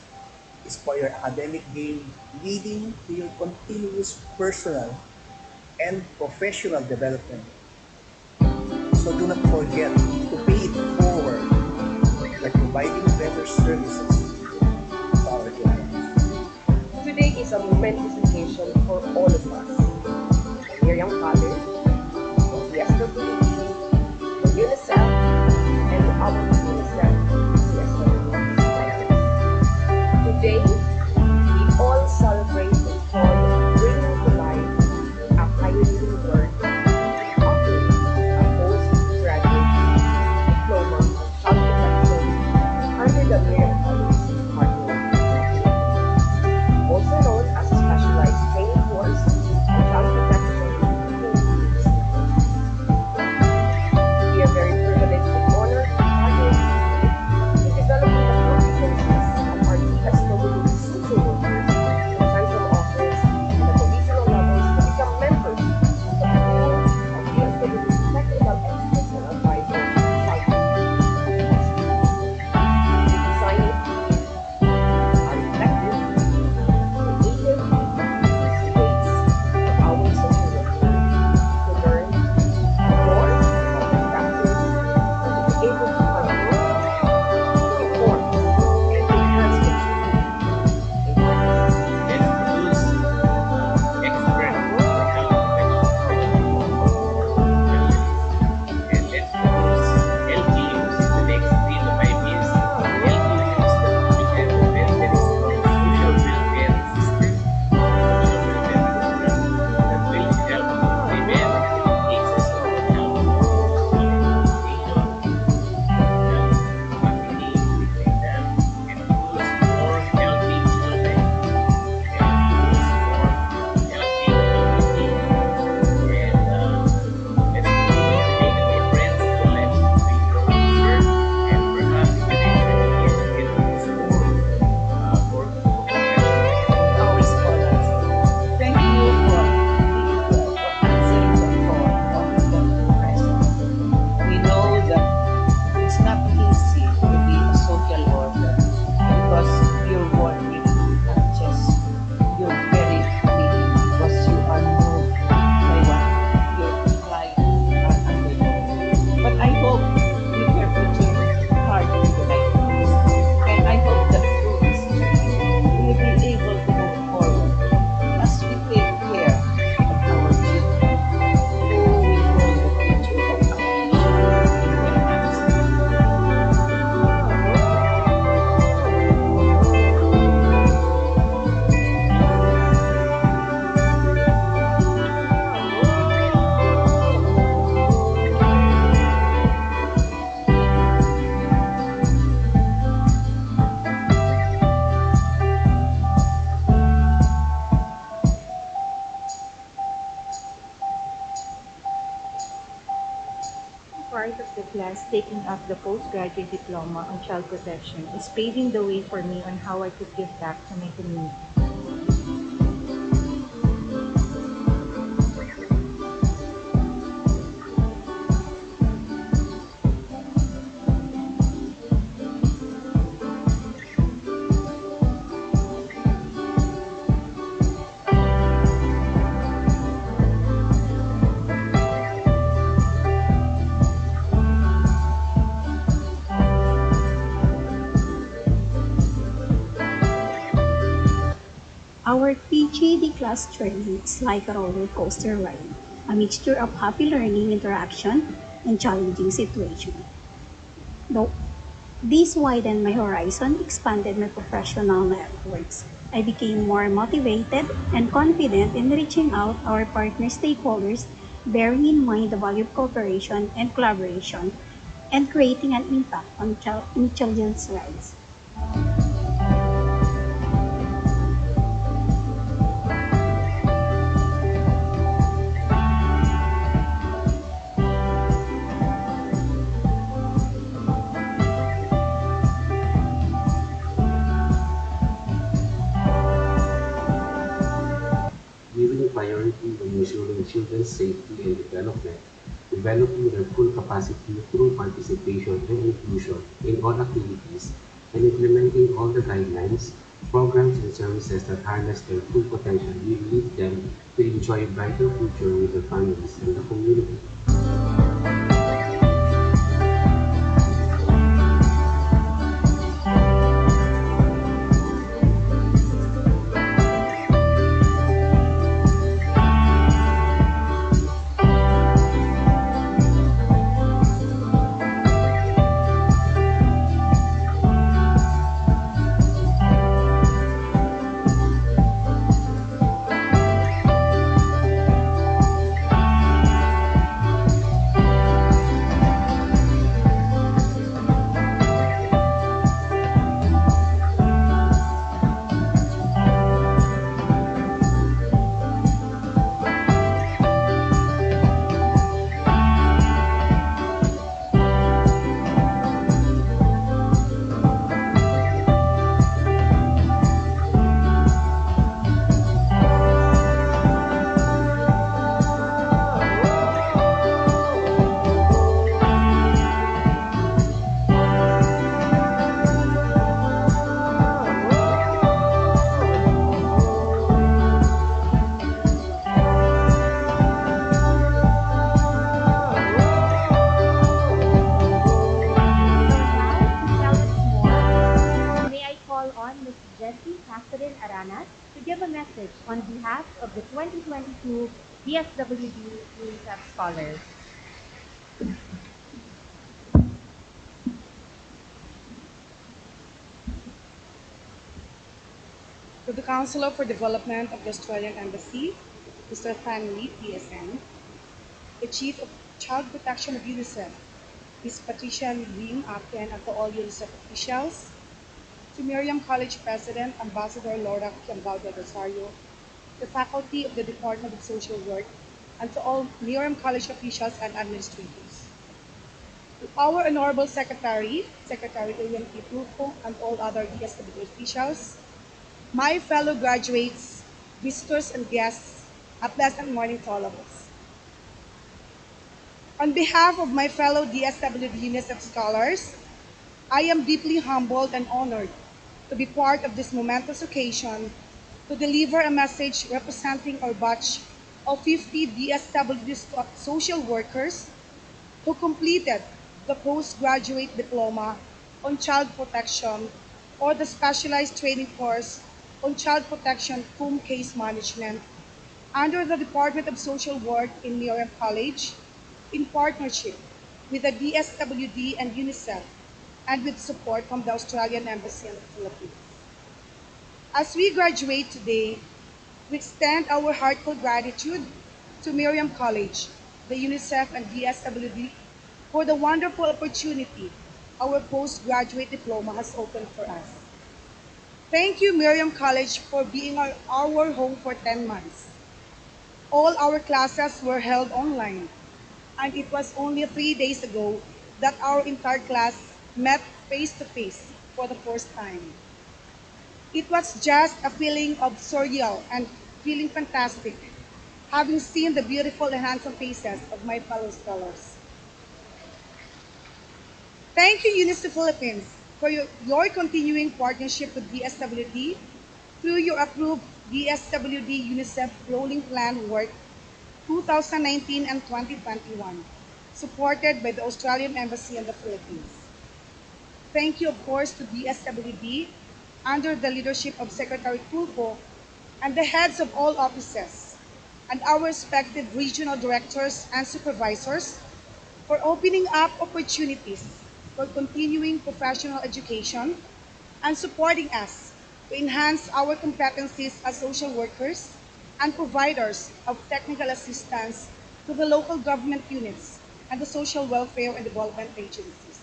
is for your academic gain, leading to your continuous personal and professional development. So do not forget to pay it forward by providing better services to our clients. Today is a momentous occasion for all of us. For Miriam College, for CSWD, for UNICEF, and our UNICEF CSWD. Today, we all celebrate the joy of bringing to life a pioneering work offering a postgraduate diploma of child protection under the Miriam College Department, also known as a specialized training course of child protection part of the class taking up the postgraduate diploma on child protection is paving the way for me on how I could give back to my community. Our PGD class journey is like a roller coaster ride, a mixture of happy learning interaction and challenging situation. Though this widened my horizon, expanded my professional networks. I became more motivated and confident in reaching out our partner stakeholders, bearing in mind the value of cooperation and collaboration, and creating an impact on in children's lives. Giving priority on ensuring children's safety and development, developing their full capacity through participation and inclusion in all activities, and implementing all the guidelines, programs, and services that harness their full potential will lead them to enjoy a brighter future with their families and the community. To give a message on behalf of the 2022 DSWD UNICEF Scholars. To the Counselor for Development of the Australian Embassy, Mr. Fan Lee, PSN, the Chief of Child Protection of UNICEF, Ms. Patricia Lim Aken, and to all UNICEF officials, to Miriam College President, Ambassador Laura Kiambao del Rosario, the faculty of the Department of Social Work, and to all Miriam College officials and administrators. To our Honorable Secretary, Secretary William P. Tulfo, and all other DSWD officials, my fellow graduates, visitors, and guests, a pleasant morning to all of us. On behalf of my fellow DSWD UNICEF scholars, I am deeply humbled and honored to be part of this momentous occasion to deliver a message representing our batch of 50 DSWD social workers who completed the postgraduate diploma on child protection or the specialized training course on child protection cum case management under the Department of Social Work in Miriam College in partnership with the DSWD and UNICEF and with support from the Australian Embassy in the Philippines. As we graduate today, we extend our heartfelt gratitude to Miriam College, the UNICEF and DSWD for the wonderful opportunity our postgraduate diploma has opened for us. Thank you, Miriam College, for being our home for 10 months. All our classes were held online, and it was only 3 days ago that our entire class met face to face for the first time. It was just a feeling of surreal and feeling fantastic, having seen the beautiful and handsome faces of my fellow scholars. Thank you, UNICEF Philippines, for your continuing partnership with DSWD through your approved DSWD UNICEF Rolling Plan Work 2019 and 2021, supported by the Australian Embassy in the Philippines. Thank you, of course, to DSWD under the leadership of Secretary Tulfo and the heads of all offices and our respective regional directors and supervisors for opening up opportunities for continuing professional education and supporting us to enhance our competencies as social workers and providers of technical assistance to the local government units and the social welfare and development agencies.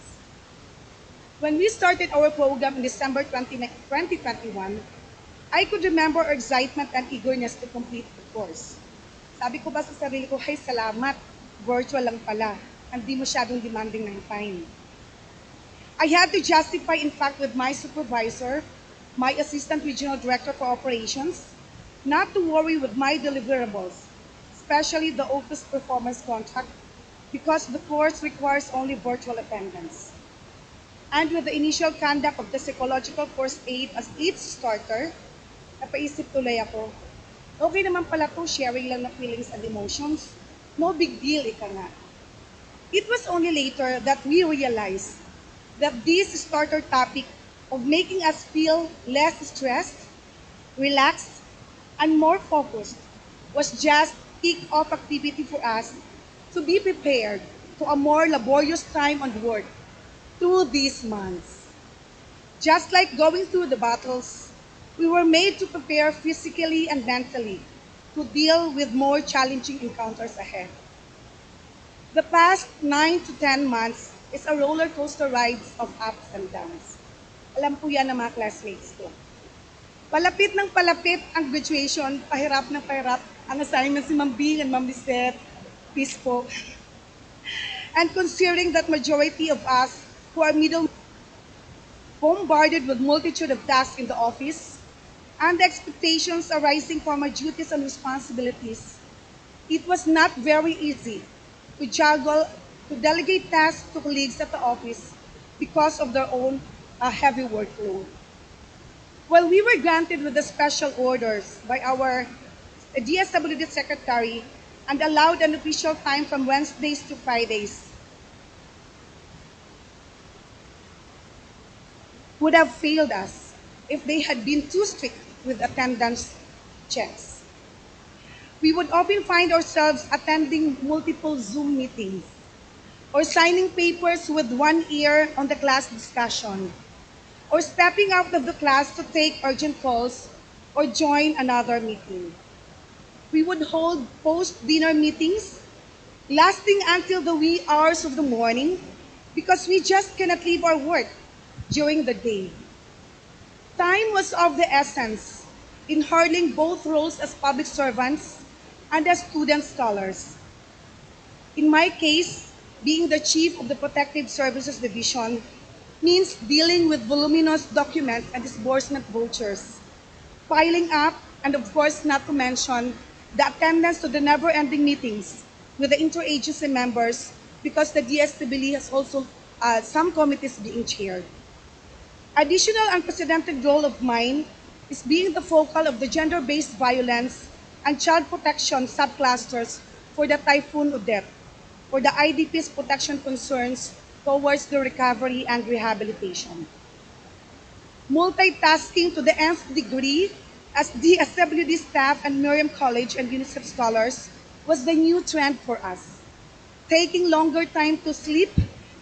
When we started our program in December 2021, I could remember our excitement and eagerness to complete the course. Sabi ko ba sa sarili ko, hey, salamat, virtual lang pala, hindi masyadong demanding ng time. I had to justify, in fact, with my supervisor, my assistant regional director for operations, not to worry with my deliverables, especially the office performance contract, because the course requires only virtual attendance. And with the initial conduct of the psychological first aid as its starter, napaisip tuloy ako, okay naman pala to, sharing lang ng feelings and emotions. No big deal, ika nga. It was only later that we realized that this starter topic of making us feel less stressed, relaxed, and more focused was just kick-off activity for us to be prepared to a more laborious time on work through these months. Just like going through the battles, we were made to prepare physically and mentally to deal with more challenging encounters ahead. The past 9 to 10 months is a roller coaster ride of ups and downs. Alam po yan ng mga classmates ko. Palapit ng palapit ang graduation, pahirap ng pahirap ang assignment si Ma'am Bing and Ma'am Lisette. Peace po. And considering that majority of us who are middle bombarded with multitude of tasks in the office and the expectations arising from our duties and responsibilities, it was not very easy to juggle, to delegate tasks to colleagues at the office because of their own heavy workload. While we were granted with the special orders by our DSWD secretary and allowed an official time from Wednesdays to Fridays, would have failed us if they had been too strict with attendance checks. We would often find ourselves attending multiple Zoom meetings or signing papers with one ear on the class discussion or stepping out of the class to take urgent calls or join another meeting. We would hold post-dinner meetings lasting until the wee hours of the morning because we just cannot leave our work during the day. Time was of the essence in hurling both roles as public servants and as student scholars. In my case, being the chief of the Protective Services Division means dealing with voluminous documents and disbursement vouchers, piling up, and of course not to mention the attendance to the never-ending meetings with the interagency members because the DSWD has also some committees being chaired. Additional unprecedented role of mine is being the focal of the gender-based violence and child protection subclusters for the Typhoon Odette, for the IDP's protection concerns towards the recovery and rehabilitation. Multitasking to the nth degree as DSWD staff and Miriam College and UNICEF scholars was the new trend for us. Taking longer time to sleep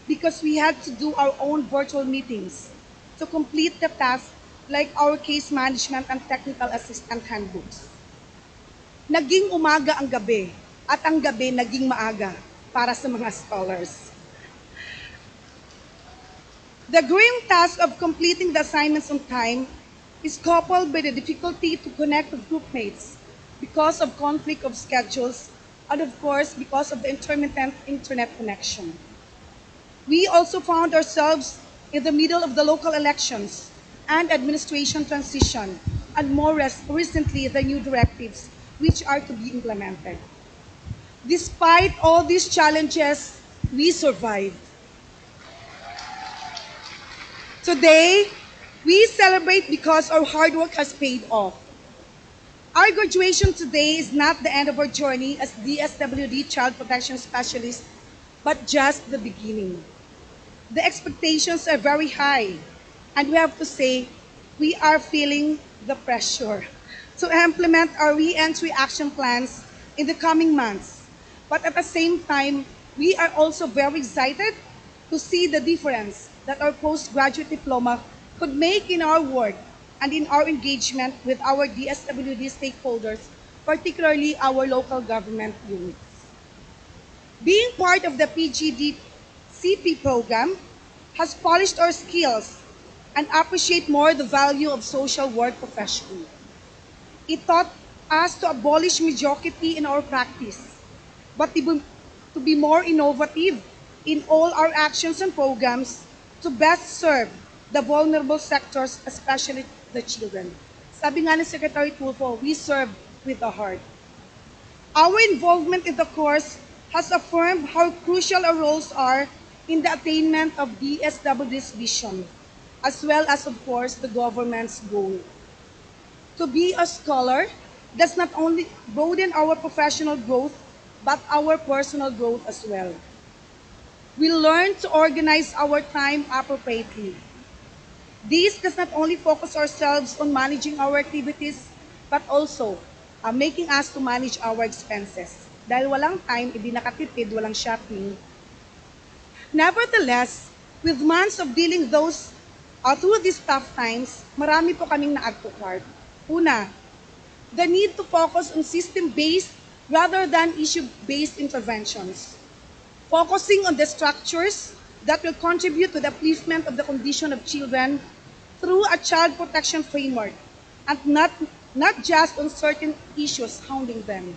because we had to do our own virtual meetings to complete the task like our case management and technical assistant handbooks. Naging umaga ang gabi at ang gabi naging maaga para sa mga scholars. The grim task of completing the assignments on time is coupled by the difficulty to connect with groupmates because of conflict of schedules and of course, because of the intermittent internet connection. We also found ourselves in the middle of the local elections and administration transition, and more recently, the new directives which are to be implemented. Despite all these challenges, we survived. Today, we celebrate because our hard work has paid off. Our graduation today is not the end of our journey as DSWD Child Protection Specialist, but just the beginning. The expectations are very high, and we have to say we are feeling the pressure to implement our re-entry action plans in the coming months. But at the same time, we are also very excited to see the difference that our postgraduate diploma could make in our work and in our engagement with our DSWD stakeholders, particularly our local government units. Being part of the PGDCP program has polished our skills and appreciate more the value of social work profession. It taught us to abolish mediocrity in our practice, but to be more innovative in all our actions and programs to best serve the vulnerable sectors, especially the children. Sabi nga ni Secretary Tulfo, we serve with the heart. Our involvement in the course has affirmed how crucial our roles are in the attainment of DSWD's vision, as well as, of course, the government's goal. To be a scholar does not only broaden our professional growth, but our personal growth as well. We learn to organize our time appropriately. This does not only focus ourselves on managing our activities, but also making us to manage our expenses. Dahil walang time, hindi nakatipid, walang shopping. Nevertheless, with months of dealing through these tough times, marami po kaming na-add to cart. Una, the need to focus on system-based rather than issue-based interventions. Focusing on the structures that will contribute to the upliftment of the condition of children through a child protection framework, and not just on certain issues hounding them.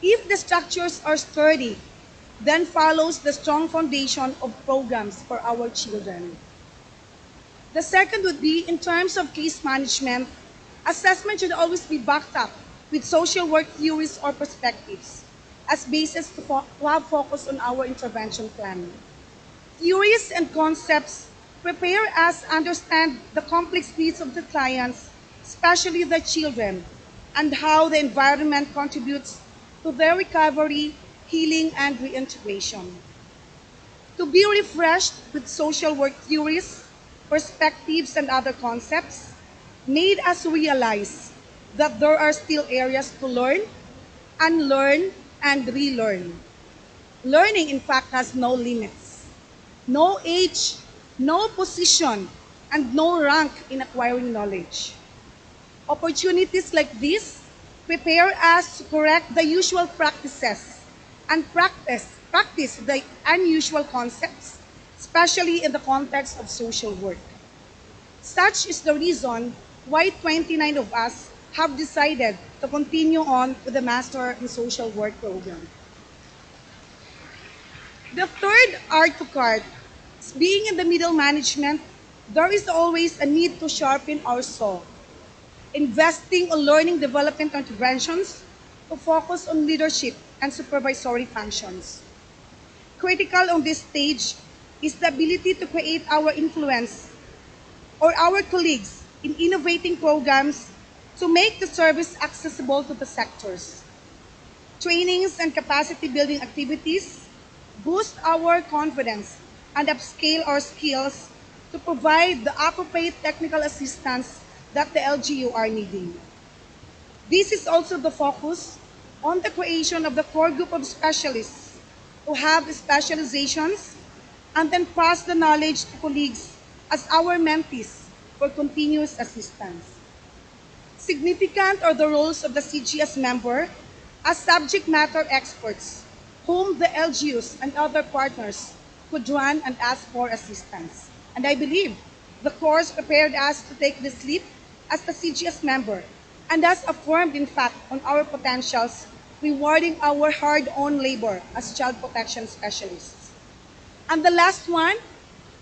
If the structures are sturdy, then follows the strong foundation of programs for our children. The second would be in terms of case management, assessment should always be backed up with social work theories or perspectives as basis to have focus on our intervention plan. Theories and concepts prepare us understand the complex needs of the clients, especially the children, and how the environment contributes to their recovery, healing, and reintegration. To be refreshed with social work theories, perspectives, and other concepts made us realize that there are still areas to learn, unlearn, and relearn. Learning, in fact, has no limits, no age, no position, and no rank in acquiring knowledge. Opportunities like this prepare us to correct the usual practices and practice the unusual concepts, especially in the context of social work. Such is the reason why 29 of us have decided to continue on with the Master in Social Work program. The third art to cart, being in the middle management, there is always a need to sharpen our saw, investing on learning development interventions to focus on leadership and supervisory functions. Critical on this stage is the ability to create our influence or our colleagues in innovating programs to make the service accessible to the sectors. Trainings and capacity building activities boost our confidence and upscale our skills to provide the appropriate technical assistance that the LGU are needing. This is also the focus on the creation of the core group of specialists who have specializations and then pass the knowledge to colleagues as our mentees for continuous assistance. Significant are the roles of the CGS member as subject matter experts, whom the LGUs and other partners could run and ask for assistance. And I believe the course prepared us to take this leap as the CGS member and has affirmed, in fact, on our potentials rewarding our hard-earned labor as child protection specialists. And the last one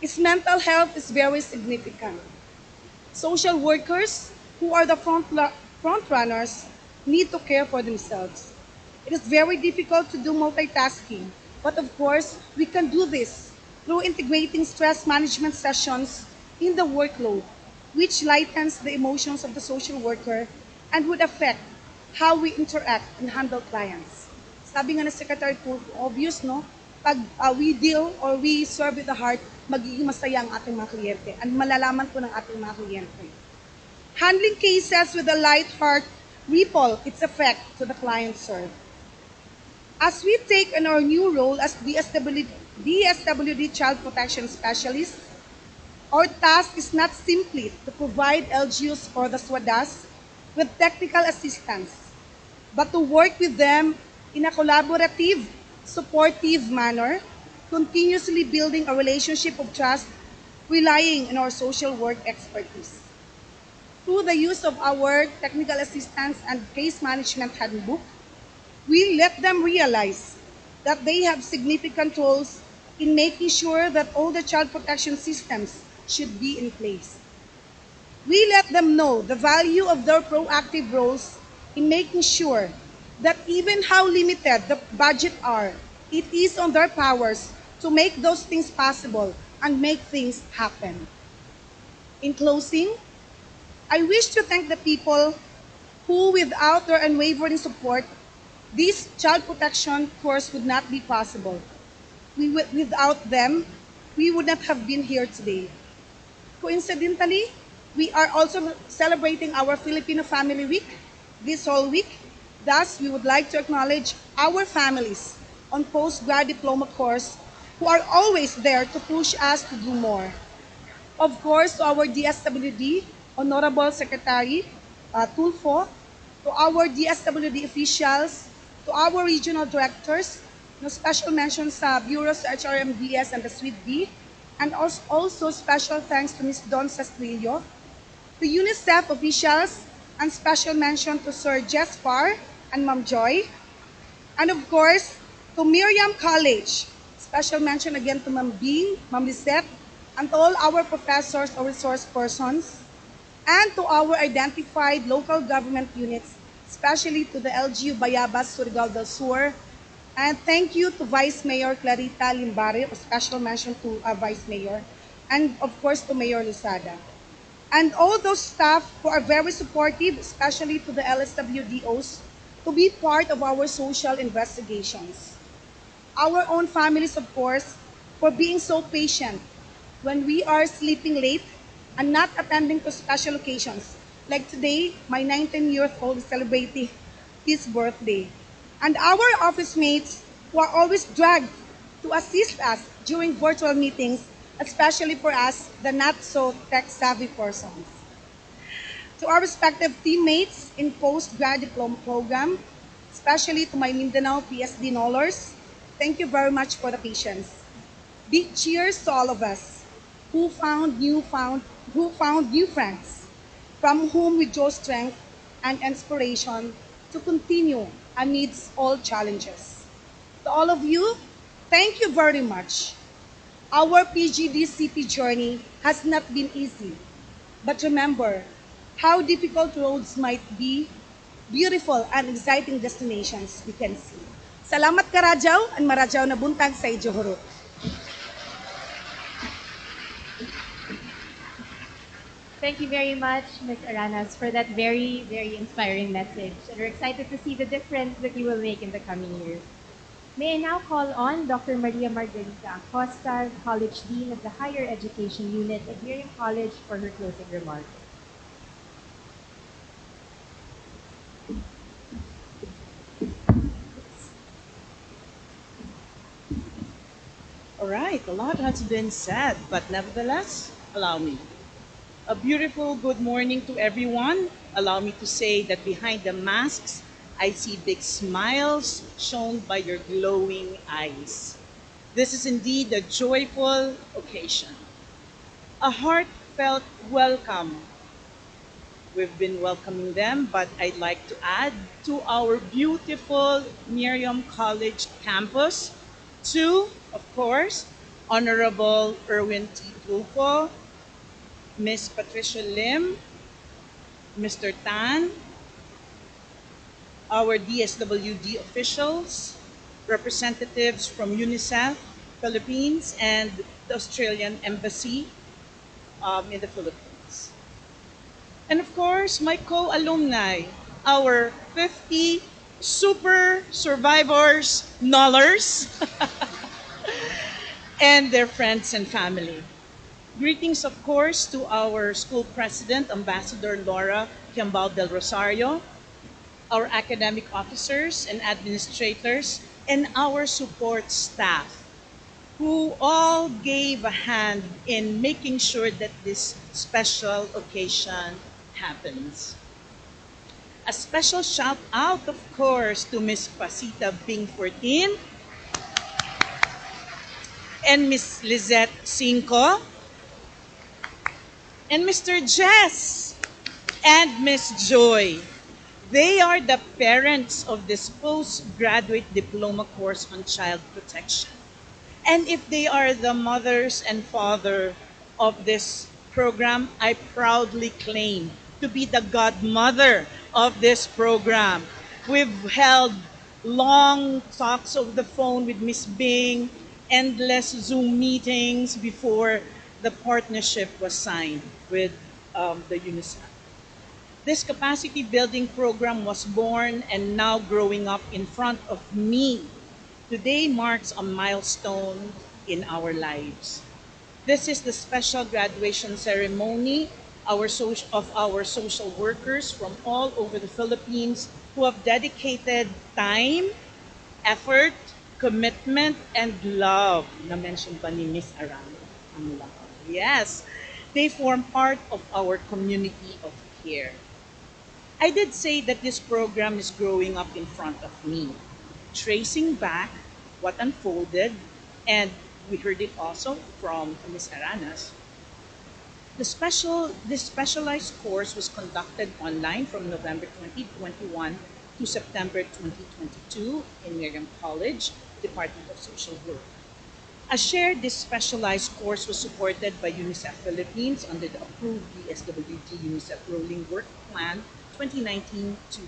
is mental health is very significant. Social workers, who are the front runners, need to care for themselves. It is very difficult to do multitasking, but of course, we can do this through integrating stress management sessions in the workload, which lightens the emotions of the social worker and would affect how we interact and handle clients. Sabi nga na Secretary Tulfo, obvious, no? Pag we deal or we serve with the heart, magiging masaya ang ating mga kliyente and malalaman po ng ating mga kliyente. Handling cases with a light heart ripple its effect to the client served. As we take on our new role as DSWD Child Protection Specialist, our task is not simply to provide LGUs or the SWADAS with technical assistance, but to work with them in a collaborative, supportive manner, continuously building a relationship of trust, relying on our social work expertise. Through the use of our technical assistance and case management handbook, we let them realize that they have significant roles in making sure that all the child protection systems should be in place. We let them know the value of their proactive roles in making sure that even how limited the budget are, it is on their powers to make those things possible and make things happen. In closing, I wish to thank the people who, without their unwavering support, this child protection course would not be possible. Without them, we would not have been here today. Coincidentally, we are also celebrating our Filipino Family Week this whole week. Thus, we would like to acknowledge our families on postgrad diploma course who are always there to push us to do more. Of course, to our DSWD, Honorable Secretary Tulfo, to our DSWD officials, to our regional directors, no special mention sa Bureaus sa HRMDS and the Suite D, and also special thanks to Ms. Don Sastrillo, to UNICEF officials, and special mention to Sir Jess Farr and Ma'am Joy, and of course, to Miriam College. Special mention again to Ma'am Bing, Ma'am Lisette, and to all our professors or resource persons, and to our identified local government units, especially to the LGU Bayabas, Surigao del Sur. And thank you to Vice Mayor Clarita Limbare, a special mention to Vice Mayor, and of course to Mayor Luzada. And all those staff who are very supportive, especially to the LSWDOs, to be part of our social investigations. Our own families, of course, for being so patient when we are sleeping late and not attending to special occasions. Like today, my 19-year-old is celebrating his birthday. And our office mates who are always dragged to assist us during virtual meetings, especially for us, the not so tech-savvy persons. To our respective teammates in post-grad diploma program, especially to my Mindanao PSD Knowlers, thank you very much for the patience. Big cheers to all of us who found new friends, from whom we draw strength and inspiration to continue amidst all challenges. To all of you, thank you very much. Our PGDCP journey has not been easy, but remember how difficult roads might be, beautiful and exciting destinations we can see. Salamat karajaw and marajaw na buntag sa Ijohoro. Thank you very much, Ms. Aranas, for that very, very inspiring message. And we're excited to see the difference that you will make in the coming years. May I now call on Dr. Maria Margarita Acosta, College Dean of the Higher Education Unit at Miriam College, for her closing remarks. All right, a lot has been said, but nevertheless, allow me. A beautiful good morning to everyone. Allow me to say that behind the masks, I see big smiles shown by your glowing eyes. This is indeed a joyful occasion. A heartfelt welcome We've been welcoming them, but I'd like to add to our beautiful Miriam College campus to, of course, Honorable Erwin T. Tulfo, Miss Patricia Lim, Mr. Tan, our DSWD officials, representatives from UNICEF Philippines, and the Australian Embassy in the Philippines. And of course, my co-alumni, our 50 super survivors, nullers, and their friends and family. Greetings, of course, to our school president, Ambassador Laura Kiambao del Rosario, our academic officers and administrators, and our support staff, who all gave a hand in making sure that this special occasion happens. A special shout out, of course, to Miss Pasita Bing 14 and Miss Lizette Cinco and Mr. Jess and Miss Joy. They are the parents of this postgraduate diploma course on child protection. And if they are the mothers and father of this program, I proudly claim to be the godmother of this program. We've held long talks over the phone with Miss Bing, endless Zoom meetings before the partnership was signed with the UNICEF. This capacity building program was born and now growing up in front of me. Today marks a milestone in our lives. This is the special graduation ceremony of our social workers from all over the Philippines who have dedicated time, effort, commitment, and love. Na-mention pa ni Miss Aran ang love. Yes, they form part of our community of care. I did say that this program is growing up in front of me, tracing back what unfolded, and we heard it also from Ms. Aranas. This specialized course was conducted online from November 2021 to September 2022 in Miriam College, Department of Social Work. As shared, this specialized course was supported by UNICEF Philippines under the approved DSWD UNICEF Rolling Work Plan 2019 to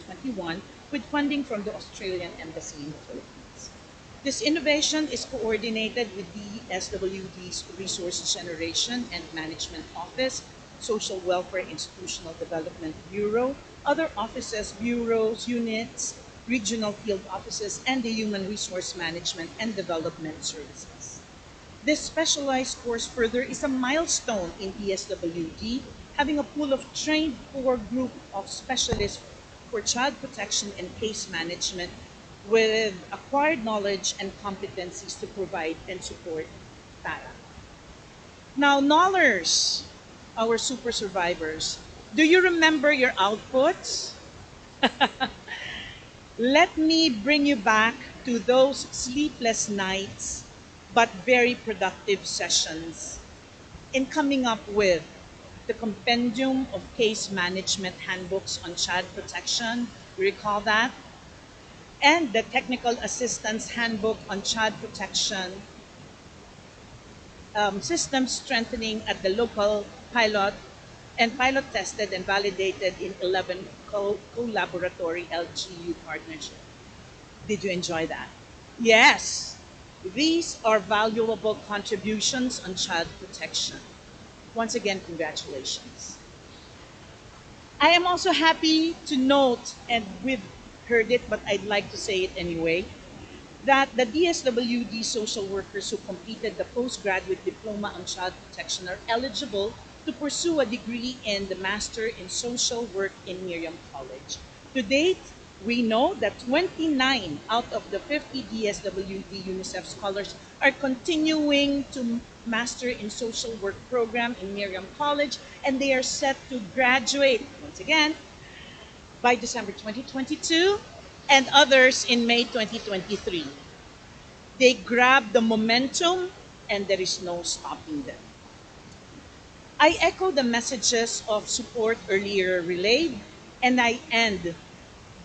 2021 with funding from the Australian Embassy in the Philippines. This innovation is coordinated with the SWD's Resource Generation and Management Office, Social Welfare Institutional Development Bureau, other offices, bureaus, units, regional field offices, and the Human Resource Management and Development Services. This specialized course further is a milestone in DSWD, having a pool of trained core group of specialists for child protection and case management with acquired knowledge and competencies to provide and support TARA. Now, Knowlers, our super survivors, do you remember your outputs? Let me bring you back to those sleepless nights but very productive sessions in coming up with the Compendium of Case Management Handbooks on Child Protection. You recall that? And the Technical Assistance Handbook on Child Protection System Strengthening at the local pilot and pilot tested and validated in 11 collaboratory LGU partnership. Did you enjoy that? Yes, these are valuable contributions on child protection. Once again, congratulations. I am also happy to note, and we've heard it, but I'd like to say it anyway, that the DSWD social workers who completed the postgraduate diploma on child protection are eligible to pursue a degree in the Master in Social Work in Miriam College. To date, we know that 29 out of the 50 DSWD UNICEF scholars are continuing to Master in Social Work program in Miriam College, and they are set to graduate, once again, by December 2022, and others in May 2023. They grab the momentum, and there is no stopping them. I echo the messages of support earlier relayed, and I end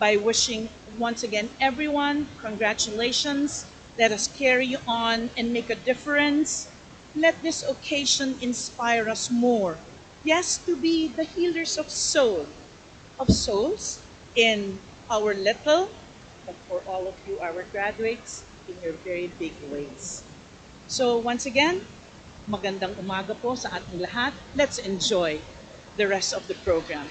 by wishing once again everyone congratulations. Let us carry on and make a difference. Let this occasion inspire us more. Yes, to be the healers of souls in our little, but for all of you, our graduates, in your very big ways. So once again, magandang umaga po sa ating lahat. Let's enjoy the rest of the program.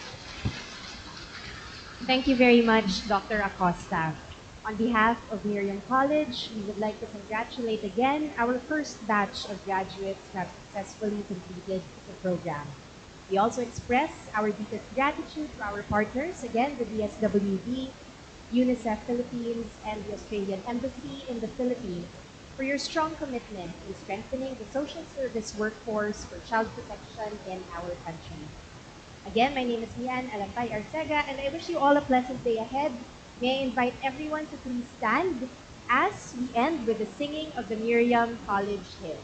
Thank you very much, Dr. Acosta. On behalf of Miriam College, we would like to congratulate again our first batch of graduates who have successfully completed the program. We also express our deepest gratitude to our partners, again, the DSWD, UNICEF Philippines, and the Australian Embassy in the Philippines, for your strong commitment in strengthening the social service workforce for child protection in our country. Again, my name is Lian Alampay Arcega, and I wish you all a pleasant day ahead. May I invite everyone to please stand as we end with the singing of the Miriam College hymn.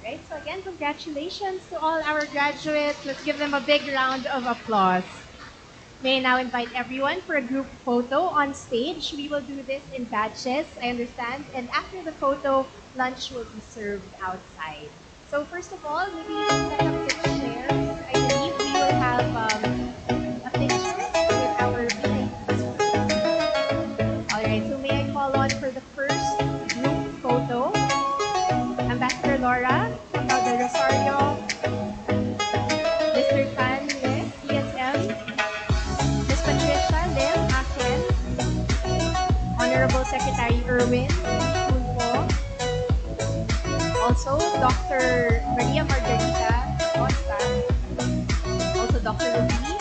Right, so again, congratulations to all our graduates. Let's give them a big round of applause. May I now invite everyone for a group photo on stage. We will do this in batches, I understand. And after the photo, lunch will be served outside. So first of all, maybe set up the chairs. I believe we will have a Nora Pao del Rosario, Mr. Tan Lis, DSM, Ms. Patricia Lim Aken, Honorable Secretary Erwin Tulfo, also Dr. Maria Margarita Costa, also Dr. Ruby,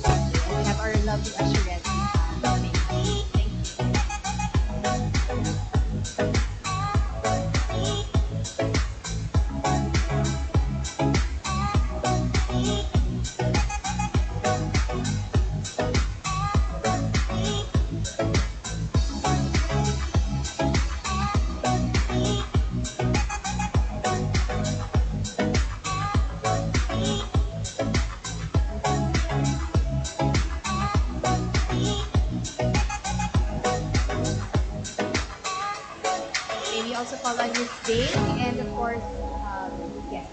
and we have our lovely usherette. Thank you. May we also call on Ms. Dave and of course, yes.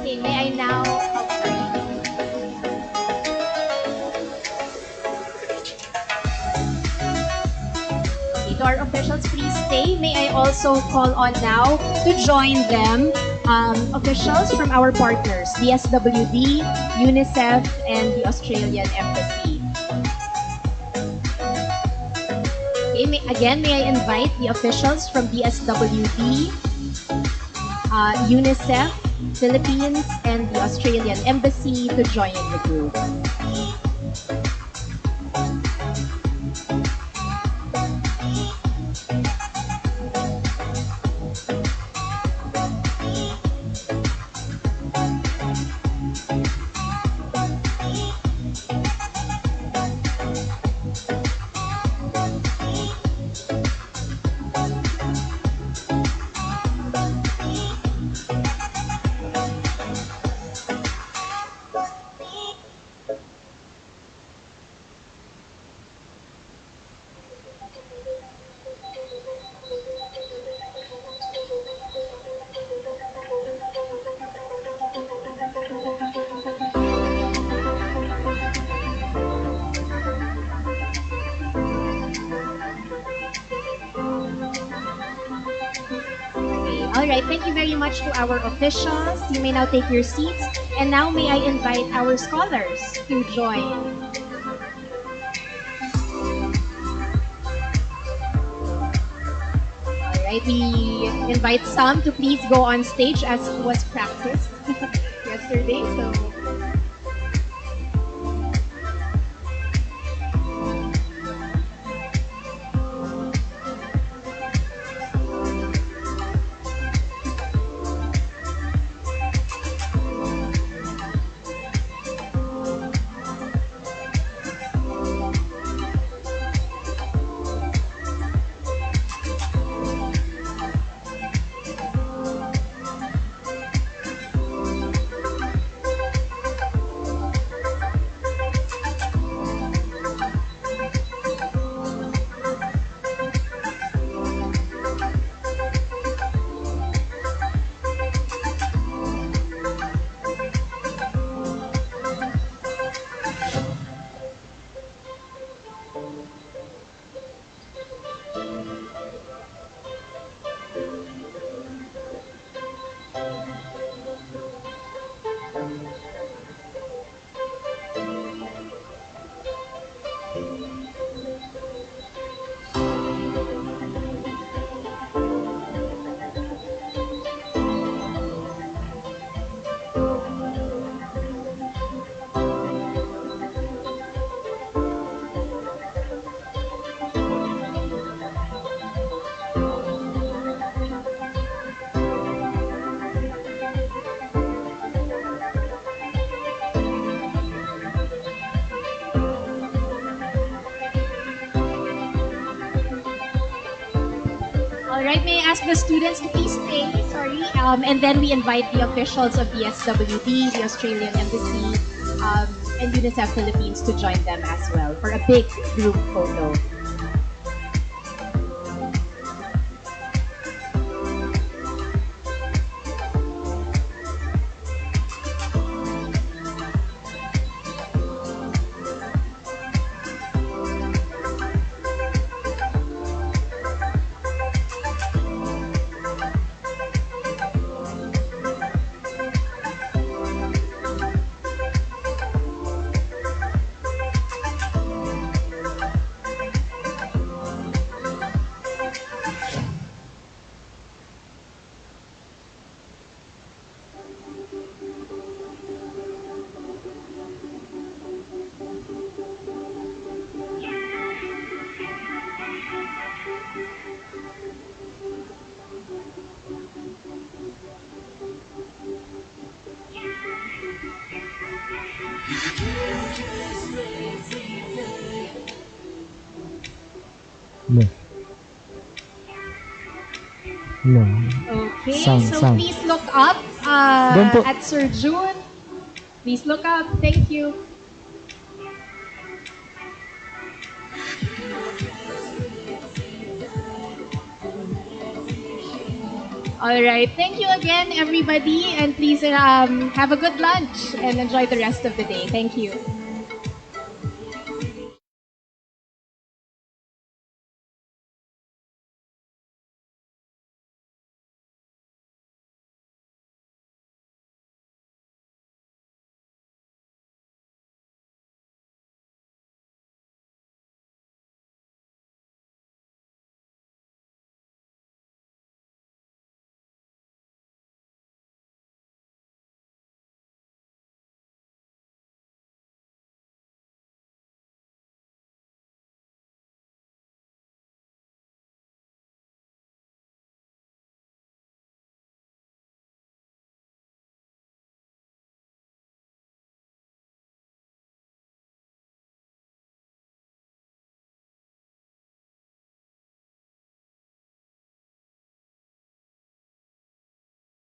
Okay, may I now, oh, sorry. Okay, to our officials, please stay. May I also call on now to join them, officials from our partners, DSWD, UNICEF, and the Australian Embassy. Okay, again, may I invite the officials from DSWD, UNICEF, Philippines, and the Australian Embassy to join the group. All right, thank you very much to our officials. You may now take your seats. And now may I invite our scholars to join. All right, we invite some to please go on stage as was practiced yesterday. So. All right, may I ask the students to please stay, sorry. And then we invite the officials of the SWD, the Australian Embassy, and UNICEF Philippines to join them as well for a big group photo. No. No. Okay, Sound, so sound. please look up Don't put- at Sir June. Please look up. Thank you. All right. Thank you again, everybody. And please have a good lunch and enjoy the rest of the day. Thank you.